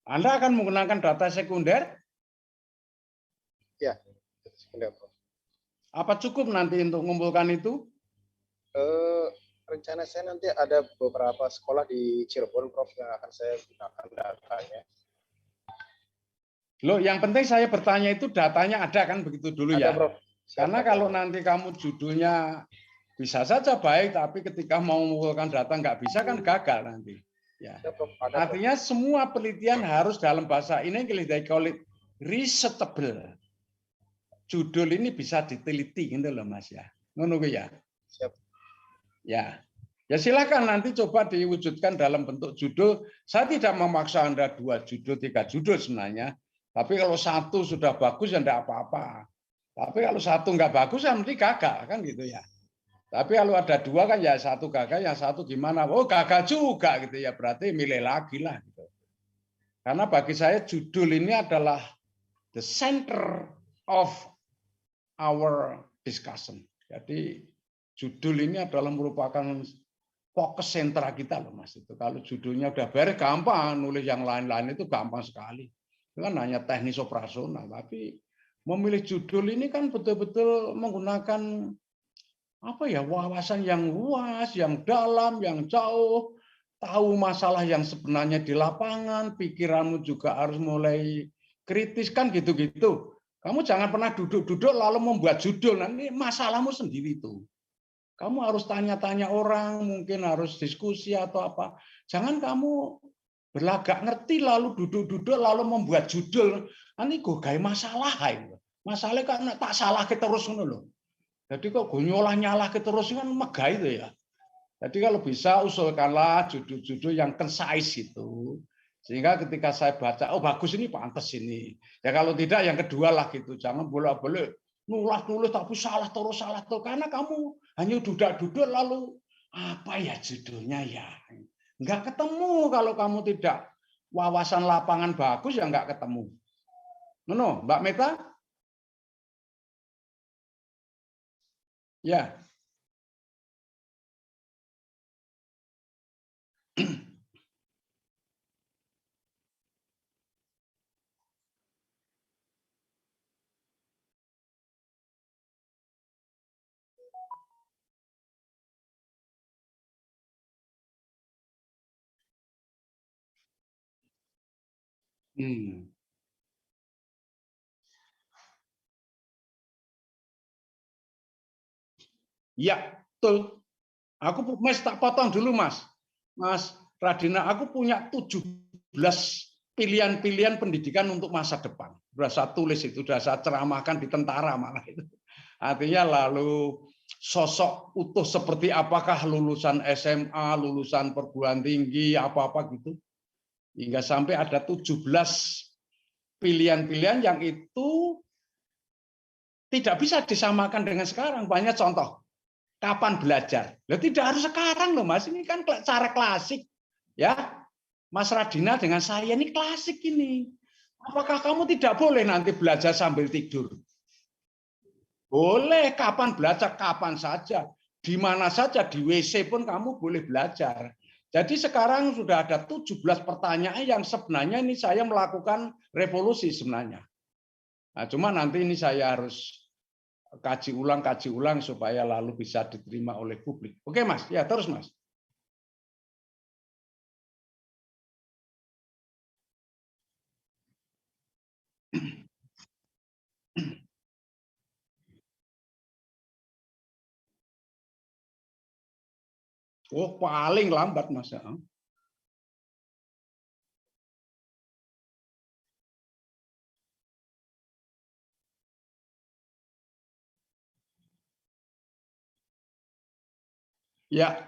[SPEAKER 1] Anda akan menggunakan data sekunder?
[SPEAKER 3] Ya, sekunder, Prof.
[SPEAKER 1] Apa cukup nanti untuk mengumpulkan itu?
[SPEAKER 3] Rencana saya nanti ada beberapa sekolah di Cirebon, Prof, yang akan saya gunakan datanya.
[SPEAKER 1] Loh, yang penting saya bertanya itu datanya ada kan begitu dulu
[SPEAKER 3] Ada,
[SPEAKER 1] ya?
[SPEAKER 3] Prof.
[SPEAKER 1] Karena kalau nanti kamu judulnya bisa saja baik, tapi ketika mau mengumpulkan data nggak bisa kan gagal nanti. Ya.
[SPEAKER 3] Ada, Prof. Ada, Prof.
[SPEAKER 1] Artinya semua penelitian harus dalam bahasa ini they call it researchable. Judul ini bisa diteliti gitu loh Mas ya. Ngono ya.
[SPEAKER 3] Siap.
[SPEAKER 1] Ya. Ya silakan nanti coba diwujudkan dalam bentuk judul. Saya tidak memaksa Anda 2 judul, 3 judul sebenarnya. Tapi kalau 1 sudah bagus ya enggak apa-apa. Tapi kalau 1 enggak bagus ya mesti gagal kan gitu ya. Tapi kalau ada 2 kan ya 1 gagal, yang 1 gimana? Oh gagal juga gitu ya, berarti milih lagi lah gitu. Karena bagi saya judul ini adalah the center of our discussion. Jadi judul ini adalah merupakan fokus sentra kita loh Mas. Itu kalau judulnya udah beres gampang, nulis yang lain-lain itu gampang sekali. Itu kan hanya teknis operasional, tapi memilih judul ini kan betul-betul menggunakan apa ya, wawasan yang luas, yang dalam, yang jauh, tahu masalah yang sebenarnya di lapangan, pikiranmu juga harus mulai kritis kan gitu-gitu. Kamu jangan pernah duduk-duduk lalu membuat judul, nanti masalahmu sendiri itu. Kamu harus tanya-tanya orang, mungkin harus diskusi atau apa. Jangan kamu berlagak ngerti lalu duduk-duduk lalu membuat judul. Nanti gue gawe masalah. Masalahnya kan tak salah terus loh. Jadi kok gue nyolah terus kan megah itu ya. Jadi kalau bisa usulkanlah judul-judul yang concise itu. Sehingga ketika saya baca, oh bagus ini pantas ini. Ya kalau tidak yang kedua lah gitu. Jangan bolak-balik nulis tapi salah terus. Karena kamu hanya duduk-duduk lalu apa ya judulnya ya. Enggak ketemu kalau kamu tidak wawasan lapangan bagus ya enggak ketemu. Nono, Mbak Meta? Ya. Ya, betul. Aku Mas tak potong dulu Mas. Mas Radina, aku punya 17 pilihan-pilihan pendidikan untuk masa depan. Sudah saya tulis itu, sudah saya ceramahkan di tentara malah itu. Artinya lalu sosok utuh seperti apakah lulusan SMA, lulusan perguruan tinggi, apa-apa gitu. Hingga sampai ada 17 pilihan-pilihan yang itu tidak bisa disamakan dengan sekarang. Banyak contoh. Kapan belajar? Loh, tidak harus sekarang loh Mas, ini kan cara klasik. Ya, Mas Radina dengan saya ini klasik ini. Apakah kamu tidak boleh nanti belajar sambil tidur? Boleh, kapan belajar? Kapan saja. Di mana saja, di WC pun kamu boleh belajar. Jadi sekarang sudah ada 17 pertanyaan yang sebenarnya ini saya melakukan revolusi sebenarnya. Nah, cuma nanti ini saya harus kaji ulang supaya lalu bisa diterima oleh publik. Oke Mas, ya terus Mas. Oh paling lambat Mas. Ya.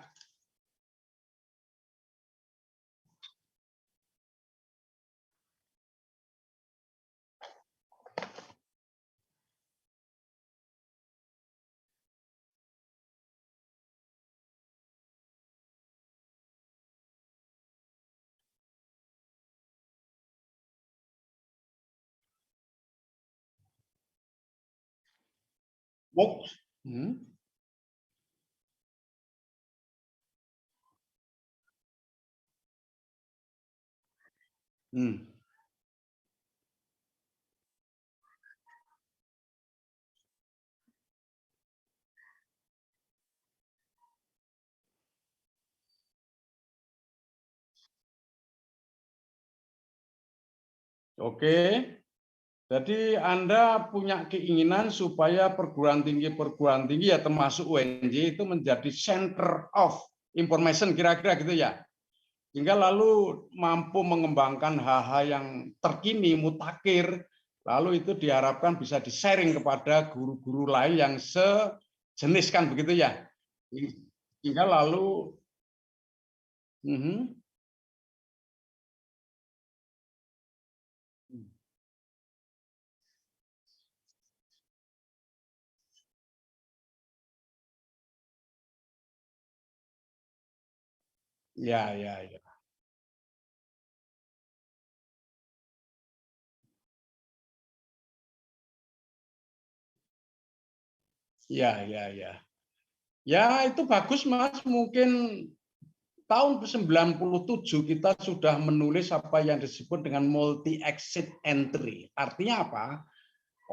[SPEAKER 1] MOOC. Oke, jadi Anda punya keinginan supaya perguruan tinggi ya termasuk UNJ itu menjadi center of information kira-kira gitu ya. Sehingga lalu mampu mengembangkan hal-hal yang terkini, mutakhir, lalu itu diharapkan bisa di-sharing kepada guru-guru lain yang sejenis kan begitu ya. Sehingga lalu ya. Ya, itu bagus Mas. Mungkin tahun 97 kita sudah menulis apa yang disebut dengan multi exit entry. Artinya apa?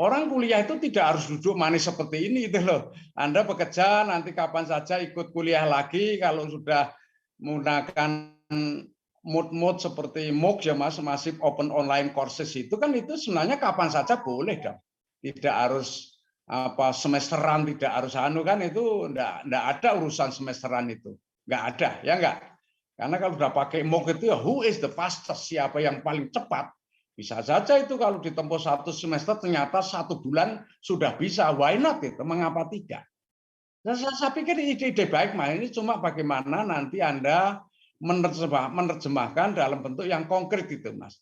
[SPEAKER 1] Orang kuliah itu tidak harus duduk manis seperti ini itu loh. Anda bekerja nanti kapan saja ikut kuliah lagi kalau sudah menggunakan mood seperti MOOC ya Mas, Massive Open Online Courses itu kan itu sebenarnya kapan saja boleh dong. Tidak harus semesteran, tidak harus kan itu enggak ada urusan semesteran itu. Enggak ada, ya enggak? Karena kalau sudah pakai MOOC itu ya who is the fastest, siapa yang paling cepat. Bisa saja itu kalau ditempuh 1 semester ternyata 1 bulan sudah bisa. Why not itu? Mengapa tidak? Nah, saya pikir ide-ide baik, Mas. Ini cuma bagaimana nanti Anda menerjemahkan dalam bentuk yang konkret itu, Mas.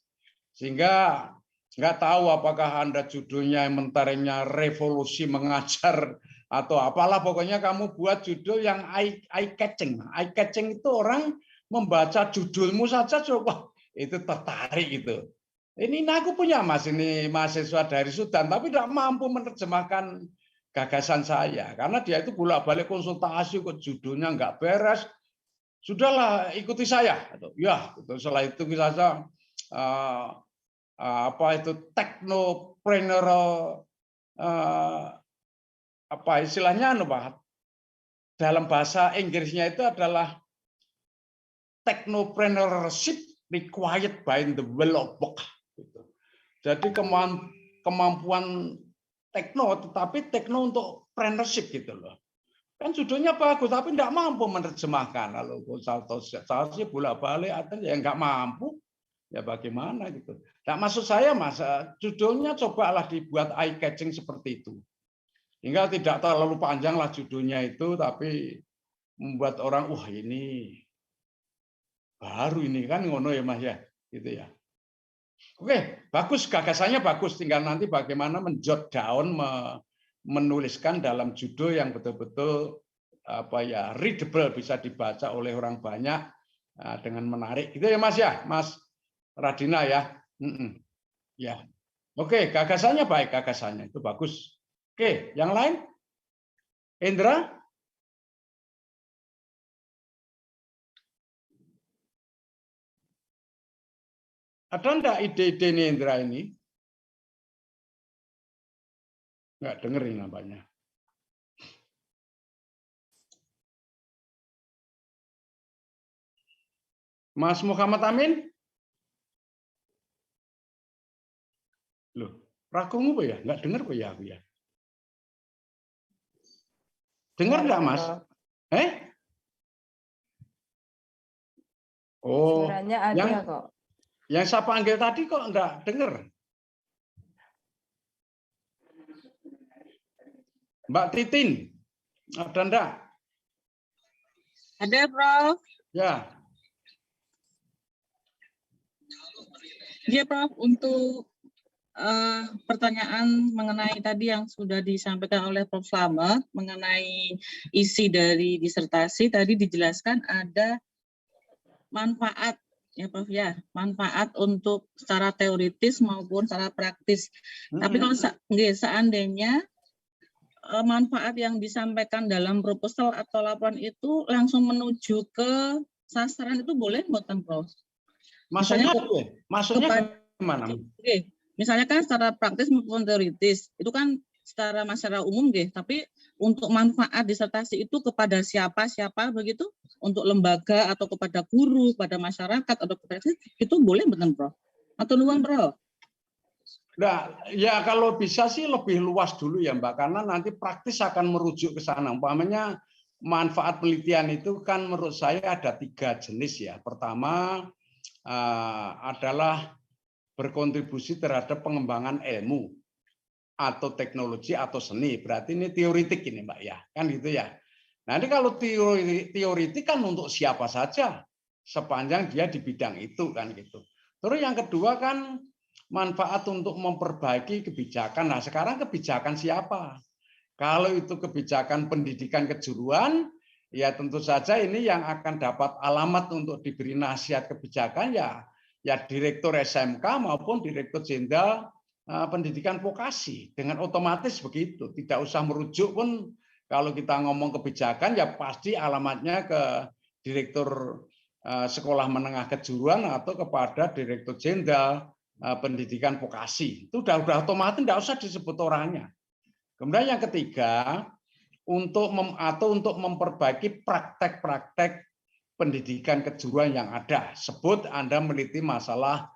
[SPEAKER 1] Sehingga nggak tahu apakah Anda judulnya mentariknya revolusi mengajar atau apalah, pokoknya kamu buat judul yang eye-catching. Eye-catching itu orang membaca judulmu saja coba itu tertarik gitu. Ini aku punya Mas, ini mahasiswa dari Sudan, tapi tidak mampu menerjemahkan gagasan saya. Karena dia itu bolak-balik konsultasi, kok judulnya nggak beres. Sudahlah, ikuti saya. Ya, setelah itu saja technopreneurial, istilahnya dalam bahasa Inggrisnya itu adalah technopreneurship required by the will of book. Jadi kemampuan tekno, tetapi tekno untuk preneurship gitu loh. Kan judulnya bagus, tapi tidak mampu menerjemahkan. Lalu saya sih bolak-balik, ya nggak mampu, ya bagaimana gitu. Nah, maksud saya Mas, judulnya cobalah dibuat eye-catching seperti itu. Hingga tidak terlalu panjang lah judulnya itu, tapi membuat orang, wah ini baru ini kan ngono ya Mas ya, gitu ya. Oke, bagus, gagasannya bagus. Tinggal nanti bagaimana menjot down, menuliskan dalam judul yang betul-betul readable, bisa dibaca oleh orang banyak dengan menarik. Gitu ya Mas ya, Mas Radina ya. Ya. Oke, gagasannya baik, gagasannya itu bagus. Oke, yang lain? Indra? Ada enggak ide-ide nih Indra ini? Enggak dengerin nampaknya. Mas Muhammad Amin? Loh, ragumu apa ya? Enggak dengar apa ya aku ya? Dengar enggak Mas? Oh,
[SPEAKER 4] suaranya ada kok.
[SPEAKER 1] Yang saya panggil tadi kok enggak dengar? Mbak Titin, ada enggak?
[SPEAKER 5] Ada, Prof.
[SPEAKER 1] Ya.
[SPEAKER 5] Iya, Prof. Untuk pertanyaan mengenai tadi yang sudah disampaikan oleh Prof. Slamet mengenai isi dari disertasi, tadi dijelaskan ada manfaat, ya Prof ya, manfaat untuk secara teoritis maupun secara praktis. Tapi kalau seandainya manfaat yang disampaikan dalam proposal atau laporan itu langsung menuju ke sasaran itu boleh mboten, Prof?
[SPEAKER 1] Maksudnya gimana?
[SPEAKER 5] Misalnya kan secara praktis maupun teoritis itu kan secara masyarakat umum tapi untuk manfaat disertasi itu kepada siapa begitu, untuk lembaga atau kepada guru, pada masyarakat atau kepada itu boleh mboten, Prof? Atau nuwun, Prof?
[SPEAKER 1] Nah, ya kalau bisa sih lebih luas dulu ya Mbak, karena nanti praktis akan merujuk ke sana. Umpamanya manfaat penelitian itu kan menurut saya ada 3 jenis ya. Pertama adalah berkontribusi terhadap pengembangan ilmu atau teknologi atau seni. Berarti ini teoritik ini Mbak ya, kan gitu ya. Nanti kalau teoritik kan untuk siapa saja sepanjang dia di bidang itu kan gitu. Terus yang kedua kan manfaat untuk memperbaiki kebijakan. Nah, sekarang kebijakan siapa? Kalau itu kebijakan pendidikan kejuruan, ya tentu saja ini yang akan dapat alamat untuk diberi nasihat kebijakan ya Direktur SMK maupun Direktur Jenderal Pendidikan Vokasi. Dengan otomatis begitu, tidak usah merujuk pun kalau kita ngomong kebijakan ya pasti alamatnya ke Direktur Sekolah Menengah Kejuruan atau kepada Direktur Jenderal Pendidikan Vokasi. Itu udah otomatis, tidak usah disebut orangnya. Kemudian yang ketiga, untuk memperbaiki praktek-praktek pendidikan kejuruan yang ada. Sebut Anda meneliti masalah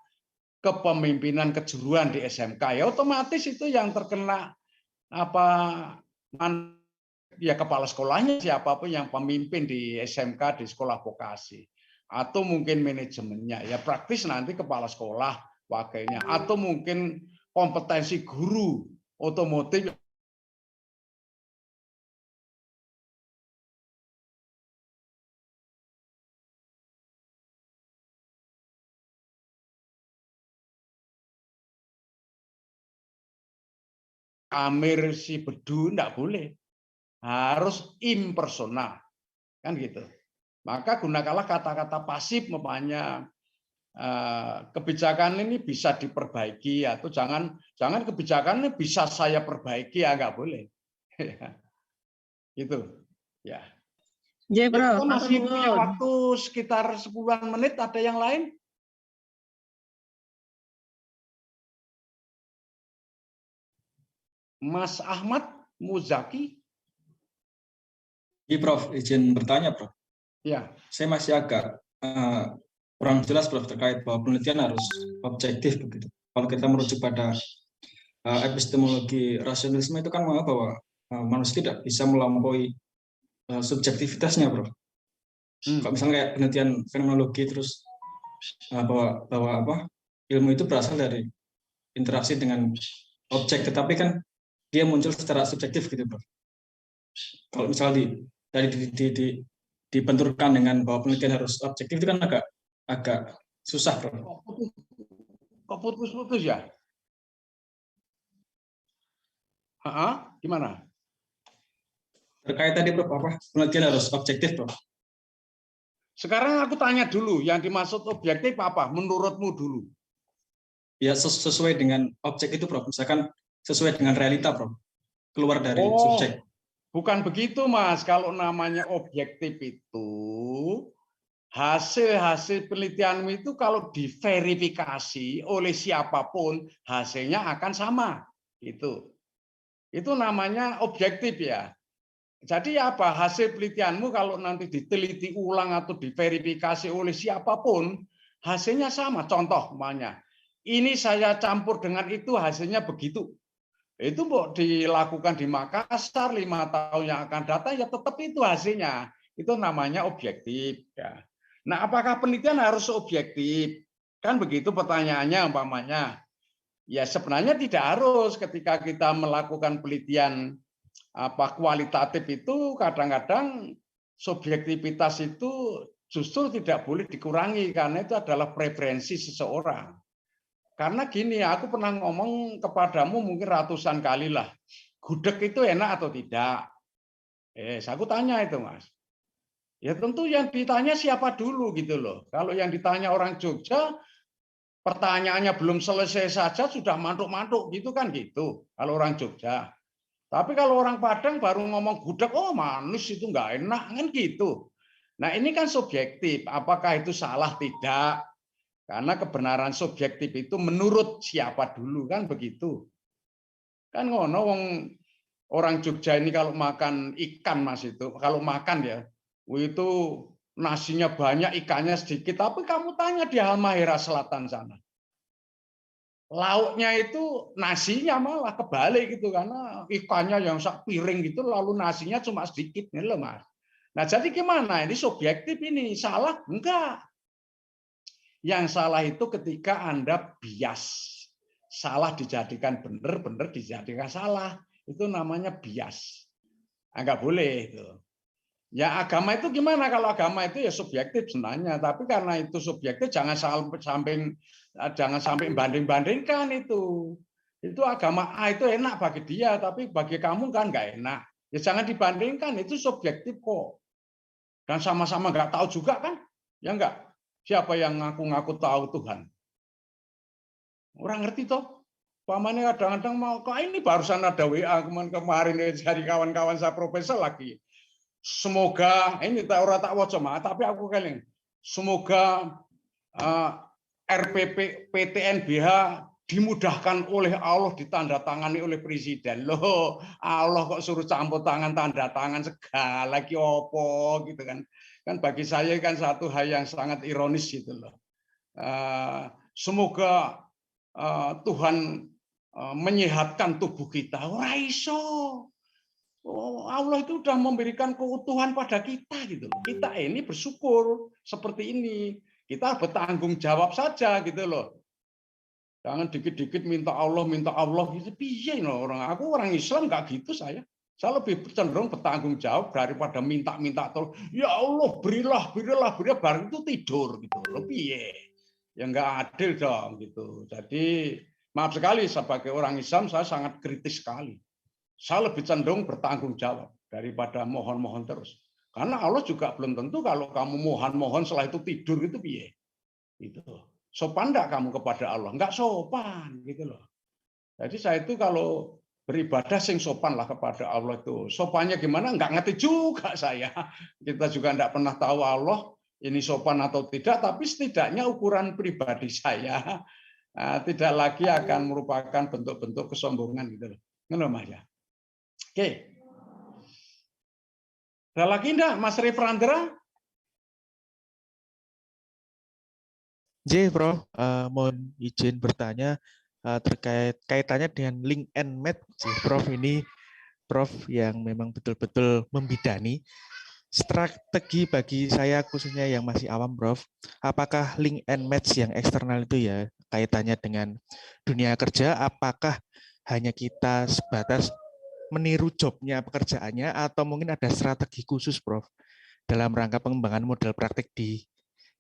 [SPEAKER 1] kepemimpinan kejuruan di SMK, ya otomatis itu yang terkena ya kepala sekolahnya siapapun yang pemimpin di SMK, di sekolah vokasi. Atau mungkin manajemennya, ya praktis nanti kepala sekolah wakilnya, atau mungkin kompetensi guru otomotif Amir si Bedu enggak boleh, harus impersonal kan gitu. Maka gunakanlah kata-kata pasif, namanya kebijakan ini bisa diperbaiki, atau jangan kebijakan ini bisa saya perbaiki, ya nggak boleh. Gitu ya.
[SPEAKER 5] Ya, Bro.
[SPEAKER 1] Kita masih punya waktu sekitar 10-an menit. Ada yang lain? Mas Ahmad Muzaki.
[SPEAKER 6] Iya, Prof. Izin bertanya, Prof.
[SPEAKER 1] Ya.
[SPEAKER 6] Saya masih agak kurang jelas, Prof, terkait bahwa penelitian harus objektif begitu. Kalau kita merujuk pada epistemologi rasionalisme itu kan menganggap bahwa manusia tidak bisa melampaui subjektivitasnya, Prof. Kalau misalnya kayak penelitian fenomenologi terus bahwa ilmu itu berasal dari interaksi dengan objek, tetapi kan dia muncul secara subjektif gitu, Prof. Kalau misalnya dibenturkan dengan bahwa penelitian harus objektif itu kan agak susah, Prof.
[SPEAKER 1] Kok putus-putus ya? Gimana?
[SPEAKER 6] Terkait tadi, Prof, penelitian harus objektif, Prof.
[SPEAKER 1] Sekarang aku tanya dulu, yang dimaksud objektif apa? Menurutmu dulu.
[SPEAKER 6] Ya, sesuai dengan objek itu, Prof. Misalkan sesuai dengan realita, Prof. Keluar dari subjek.
[SPEAKER 1] Bukan begitu, Mas. Kalau namanya objektif itu, hasil penelitianmu itu kalau diverifikasi oleh siapapun, hasilnya akan sama. Itu namanya objektif ya. Jadi apa? Hasil penelitianmu kalau nanti diteliti ulang atau diverifikasi oleh siapapun, hasilnya sama. Contoh, namanya, ini saya campur dengan itu, hasilnya begitu. Itu mau dilakukan di Makassar 5 tahun yang akan datang, ya tetap itu hasilnya. Itu namanya objektif. Ya. Nah, apakah penelitian harus objektif? Kan begitu pertanyaannya umpamanya. Ya sebenarnya tidak harus. Ketika kita melakukan penelitian kualitatif itu kadang-kadang subjektivitas itu justru tidak boleh dikurangi, karena itu adalah preferensi seseorang. Karena gini, aku pernah ngomong kepadamu mungkin ratusan kali lah, gudeg itu enak atau tidak? Aku tanya itu, Mas. Ya tentu yang ditanya siapa dulu gitu loh. Kalau yang ditanya orang Jogja, pertanyaannya belum selesai saja sudah mantuk-mantuk gitu kan gitu. Kalau orang Jogja. Tapi kalau orang Padang baru ngomong gudeg, oh manis itu nggak enak, kan gitu. Nah ini kan subjektif, apakah itu salah tidak? Karena kebenaran subjektif itu menurut siapa dulu, kan begitu. Kan ngono wong orang Jogja ini kalau makan ikan Mas itu, kalau makan ya, itu nasinya banyak, ikannya sedikit, tapi kamu tanya di Halmahera Selatan sana. Lauknya itu nasinya malah kebalik gitu karena ikannya yang sak piring gitu lalu nasinya cuma sedikit nih loh Mas. Nah, jadi gimana? Ini subjektif ini, salah enggak? Yang salah itu ketika Anda bias. Salah dijadikan benar, benar dijadikan salah. Itu namanya bias. Enggak boleh itu. Ya agama itu gimana? Kalau agama itu ya subjektif sebenarnya, tapi karena itu subjektif jangan sampai banding-bandingkan itu. Itu agama A itu enak bagi dia, tapi bagi kamu kan nggak enak. Ya jangan dibandingkan, itu subjektif kok. Dan sama-sama nggak tahu juga kan? Ya enggak. Siapa yang ngaku-ngaku tahu Tuhan? Orang ngerti toh? Pamannya kadang-kadang mau, kok ini barusan ada WA kemarin dari kawan-kawan saya profesor lagi. Semoga ini tak ora tak waca mah, tapi aku keling. Semoga RPP PTNBH dimudahkan oleh Allah, ditandatangani oleh presiden. Loh, Allah kok suruh campur tangan tanda tangan segala lagi opo gitu kan. Kan bagi saya kan satu hal yang sangat ironis gitu loh. Semoga Tuhan menyehatkan tubuh kita. Ora iso. Oh, Allah itu sudah memberikan keutuhan pada kita gitu loh. Kita ini bersyukur seperti ini. Kita bertanggung jawab saja gitu loh. Jangan dikit-dikit minta Allah gitu. Piye loh orang. Aku orang Islam nggak gitu saya. Saya lebih cenderung bertanggung jawab daripada minta-minta tolong. Ya Allah, berilah, baru itu tidur gitu. Lebih ya nggak adil dong gitu. Jadi maaf sekali sebagai orang Islam saya sangat kritis sekali. Saya lebih cenderung bertanggung jawab daripada mohon-mohon terus. Karena Allah juga belum tentu kalau kamu mohon-mohon setelah itu tidur itu piye. Gitu. Sopan enggak kamu kepada Allah? Enggak sopan gitu loh. Jadi saya itu kalau beribadah sing sopan lah kepada Allah itu. Sopannya gimana? Enggak ngerti juga saya. Kita juga enggak pernah tahu Allah ini sopan atau tidak, tapi setidaknya ukuran pribadi saya tidak lagi akan merupakan bentuk-bentuk kesombongan gitu loh. Ngono Mas ya. Oke. Ada lagi enggak Mas Rifrandra?
[SPEAKER 7] Prof, mohon izin bertanya terkait kaitannya dengan link and match, Prof. Ini Prof yang memang betul-betul membidani. Strategi bagi saya khususnya yang masih awam, Prof. Apakah link and match yang eksternal itu ya kaitannya dengan dunia kerja? Apakah hanya kita sebatas meniru jobnya pekerjaannya atau mungkin ada strategi khusus, Prof, dalam rangka pengembangan model praktik di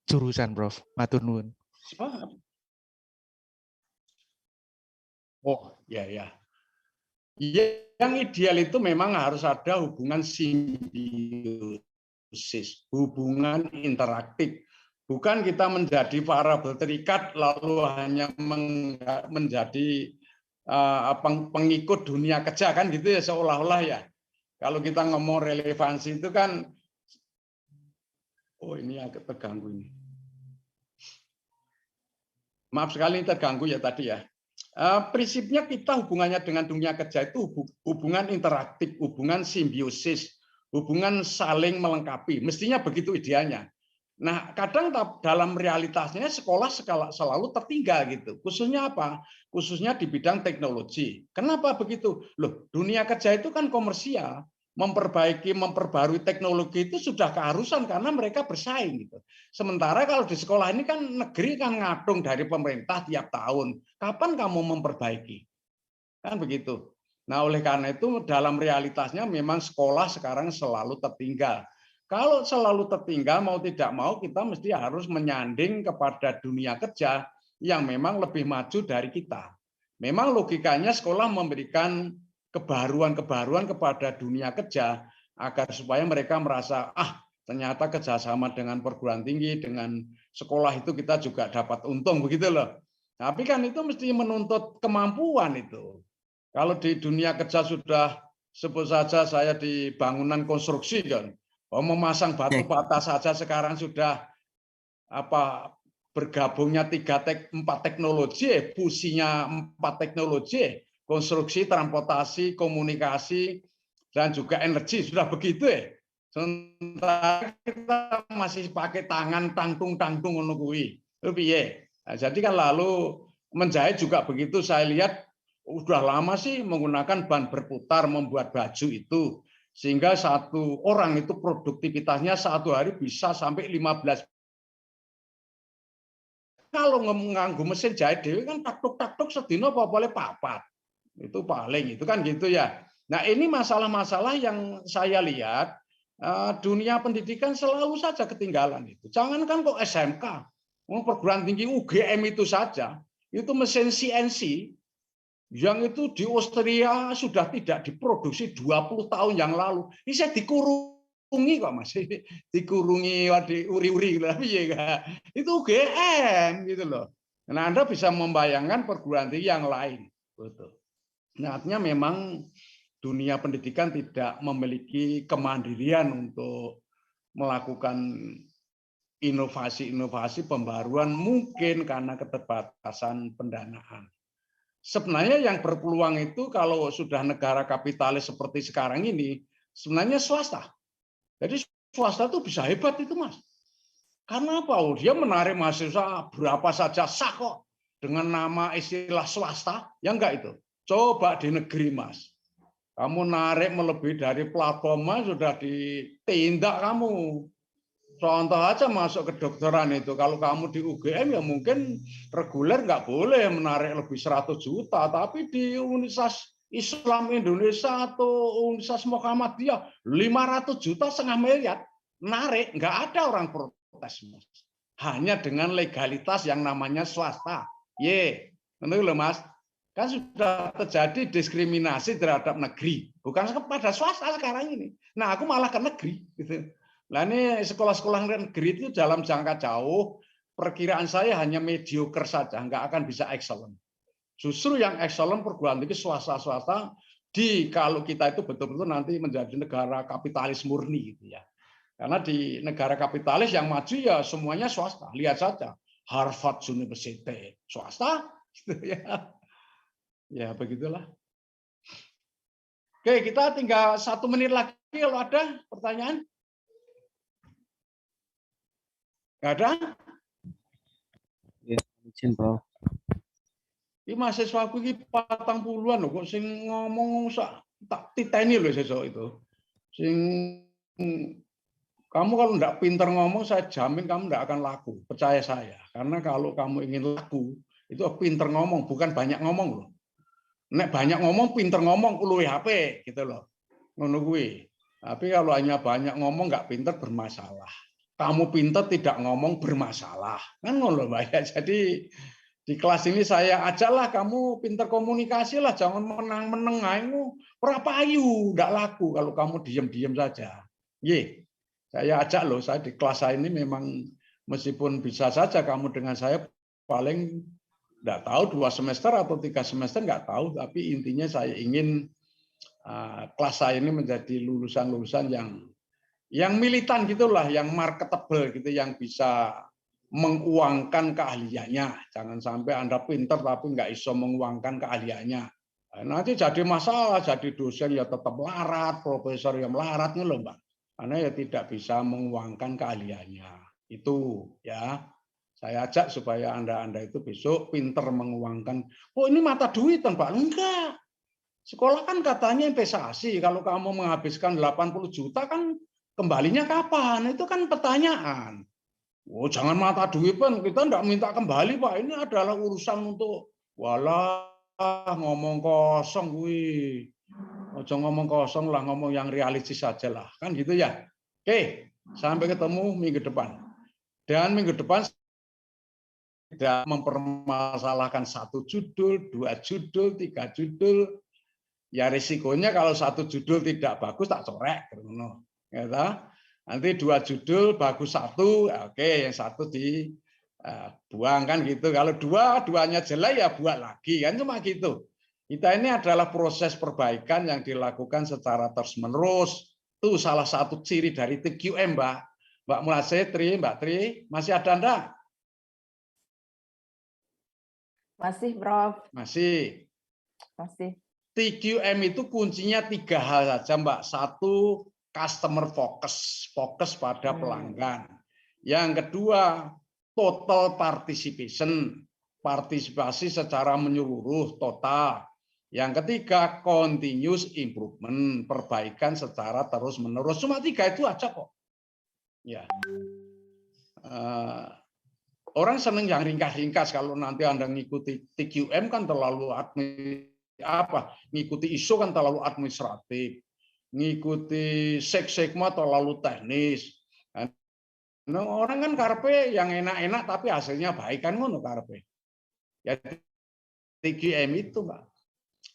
[SPEAKER 7] jurusan, Prof? Matur nuwun.
[SPEAKER 1] Oh, ya. Yang ideal itu memang harus ada hubungan simbiosis, hubungan interaktif. Bukan kita menjadi variabel terikat lalu hanya menjadi pengikut dunia kerja kan gitu ya seolah-olah ya. Kalau kita ngomong relevansi itu kan, oh ini agak terganggu ini. Maaf sekali terganggu ya tadi ya. Prinsipnya kita hubungannya dengan dunia kerja itu hubungan interaktif, hubungan simbiosis, hubungan saling melengkapi. Mestinya begitu idealnya. Nah, kadang dalam realitasnya sekolah selalu tertinggal gitu. Khususnya apa? Khususnya di bidang teknologi. Kenapa begitu? Loh, dunia kerja itu kan komersial. Memperbarui teknologi itu sudah keharusan karena mereka bersaing gitu. Sementara kalau di sekolah ini kan negeri kan ngadung dari pemerintah tiap tahun. Kapan kamu memperbaiki? Kan begitu. Nah, oleh karena itu dalam realitasnya memang sekolah sekarang selalu tertinggal. Kalau selalu tertinggal, mau tidak mau kita mesti harus menyanding kepada dunia kerja yang memang lebih maju dari kita. Memang logikanya sekolah memberikan kebaruan-kebaruan kepada dunia kerja agar supaya mereka merasa, ternyata kerjasama dengan perguruan tinggi, dengan sekolah itu kita juga dapat untung, begitu loh. Tapi kan itu mesti menuntut kemampuan itu. Kalau di dunia kerja sudah Sebut saja saya di bangunan konstruksi kan, memasang batu bata saja sekarang sudah bergabungnya 4 teknologi, fusinya 4 teknologi, konstruksi, transportasi, komunikasi, dan juga energi sudah begitu ya. Sementara kita masih pakai tangan tangtung ngono kuwi. Piye? Nah, jadi kan lalu menjahit juga begitu, saya lihat udah lama sih menggunakan ban berputar membuat baju itu, sehingga satu orang itu produktivitasnya satu hari bisa sampai 15. Kalau nganggo mesin jahit dewe kan taktuk sedina apa boleh papat. Itu paling, itu kan gitu ya. Nah, ini masalah-masalah yang saya lihat dunia pendidikan selalu saja ketinggalan itu. Jangankan kok SMK, perguruan tinggi UGM itu saja, itu mesin CNC yang itu di Austria sudah tidak diproduksi 20 tahun yang lalu. Ini saya dikurungi kok masih dikurungi di uri-uri ya, itu UGM gitu loh. Nah, Anda bisa membayangkan perguruan tinggi yang lain. Betul. Nah, artinya memang dunia pendidikan tidak memiliki kemandirian untuk melakukan inovasi-inovasi pembaruan, mungkin karena keterbatasan pendanaan. Sebenarnya yang berpeluang itu kalau sudah negara kapitalis seperti sekarang ini, sebenarnya swasta. Jadi swasta itu bisa hebat itu, Mas. Karena apa? Dia menarik mahasiswa berapa saja sah kok dengan nama istilah swasta, ya enggak itu. Coba di negeri, Mas. Kamu narik melebihi dari platform sudah ditindak kamu. Contoh aja masuk kedokteran itu, kalau kamu di UGM ya mungkin reguler nggak boleh menarik lebih 100 juta, tapi di Universitas Islam Indonesia atau Universitas Muhammadiyah 500 juta, setengah miliar narik, nggak ada orang protes, Mas. Hanya dengan legalitas yang namanya swasta. Betul loh, Mas. Kan sudah terjadi diskriminasi terhadap negeri, bukan kepada swasta sekarang ini. Nah, aku malah ke negeri gitu. Nah, ini sekolah-sekolah negeri itu dalam jangka jauh, perkiraan saya hanya mediocre saja, nggak akan bisa excellent. Justru yang excellent perguruan tinggi swasta-swasta kalau kita itu betul-betul nanti menjadi negara kapitalis murni gitu ya. Karena di negara kapitalis yang maju ya semuanya swasta. Lihat saja Harvard University swasta gitu ya. Ya begitulah. Oke, kita tinggal 1 menit lagi kalau ada pertanyaan. Nggak ada?
[SPEAKER 2] Ya, izin, Prof.
[SPEAKER 1] Ini mahasiswa aku ini 40-an loh, kok sing ngomong tak titeni loh sesuk itu. Sing kamu kalau enggak pintar ngomong, saya jamin kamu enggak akan laku, percaya saya. Karena kalau kamu ingin laku, itu pintar ngomong, bukan banyak ngomong loh. Nek banyak ngomong, pintar ngomong, luwih HP gitu loh. Ngono kuwi. Tapi kalau hanya banyak ngomong enggak pintar, bermasalah. Kamu pintar tidak ngomong, bermasalah. Kan ngono Mbak. Jadi di kelas ini saya ajaklah kamu pintar komunikasi lah, jangan menang-meneng ayu, ora payu, enggak laku kalau kamu diam-diam saja. Saya ajak loh, saya di kelas saya ini memang meskipun bisa saja kamu dengan saya paling enggak tahu 2 semester atau 3 semester enggak tahu, tapi intinya saya ingin kelas saya ini menjadi lulusan-lulusan yang militan gitulah, yang marketable gitu, yang bisa menguangkan keahliannya. Jangan sampai Anda pintar tapi nggak iso menguangkan keahliannya. Nanti jadi masalah, jadi dosen ya tetap melarat, profesor yang melarat nih loh Mbak. Karena ya tidak bisa menguangkan keahliannya. Itu ya. Saya ajak supaya Anda itu besok pintar menguangkan. Oh ini mata duitan Pak. Enggak. Sekolah kan katanya investasi. Kalau kamu menghabiskan 80 juta kan kembalinya kapan? Itu kan pertanyaan. Oh, jangan mata duit, Pak. Kita enggak minta kembali, Pak. Ini adalah urusan untuk walah ngomong kosong kuwi. Ojo ngomong kosong lah, ngomong yang realistis saja lah. Kan gitu ya. Oke, sampai ketemu minggu depan. Dan minggu depan tidak mempermasalahkan 1 judul, 2 judul, 3 judul. Ya risikonya kalau 1 judul tidak bagus tak corek ngono. Ya, nanti 2 judul bagus 1, oke, yang 1 dibuang kan gitu. Kalau 2-2-nya jelek ya buat lagi kan, cuma gitu. Kita ini adalah proses perbaikan yang dilakukan secara terus-menerus. Itu salah satu ciri dari TQM, Mbak. Mbak Mulatsetri, Mbak Tri, masih ada enggak?
[SPEAKER 4] Masih, Prof.
[SPEAKER 1] Masih.
[SPEAKER 4] Masih.
[SPEAKER 1] TQM itu kuncinya 3 hal saja, Mbak. 1, customer focus, fokus pada pelanggan. Yang kedua, total participation, partisipasi secara menyeluruh, total. Yang ketiga, continuous improvement, perbaikan secara terus-menerus. Cuma 3 itu aja kok. Ya. Orang senang yang ringkas-ringkas. Kalau nanti Anda ngikuti TQM kan terlalu ngikuti ISO kan terlalu administratif, ngikuti Six Sigma terlalu teknis. Nah, orang kan karpe yang enak-enak tapi hasilnya baik kan ngono karpe. Ya TQM itu, Mbak.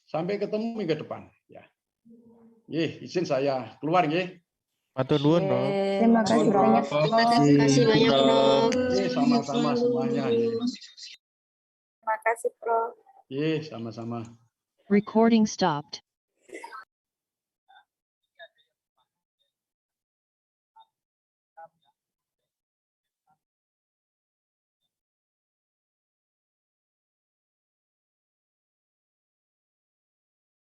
[SPEAKER 1] Sampai ketemu minggu depan. Ya. Izin saya keluar nggih.
[SPEAKER 7] Matur nuwun, Prof.
[SPEAKER 4] Terima kasih banyak, Prof.
[SPEAKER 8] Terima kasih banyak, Prof.
[SPEAKER 1] Sama-sama semuanya.
[SPEAKER 4] Terima kasih, Prof.
[SPEAKER 1] Sama-sama.
[SPEAKER 9] Recording stopped.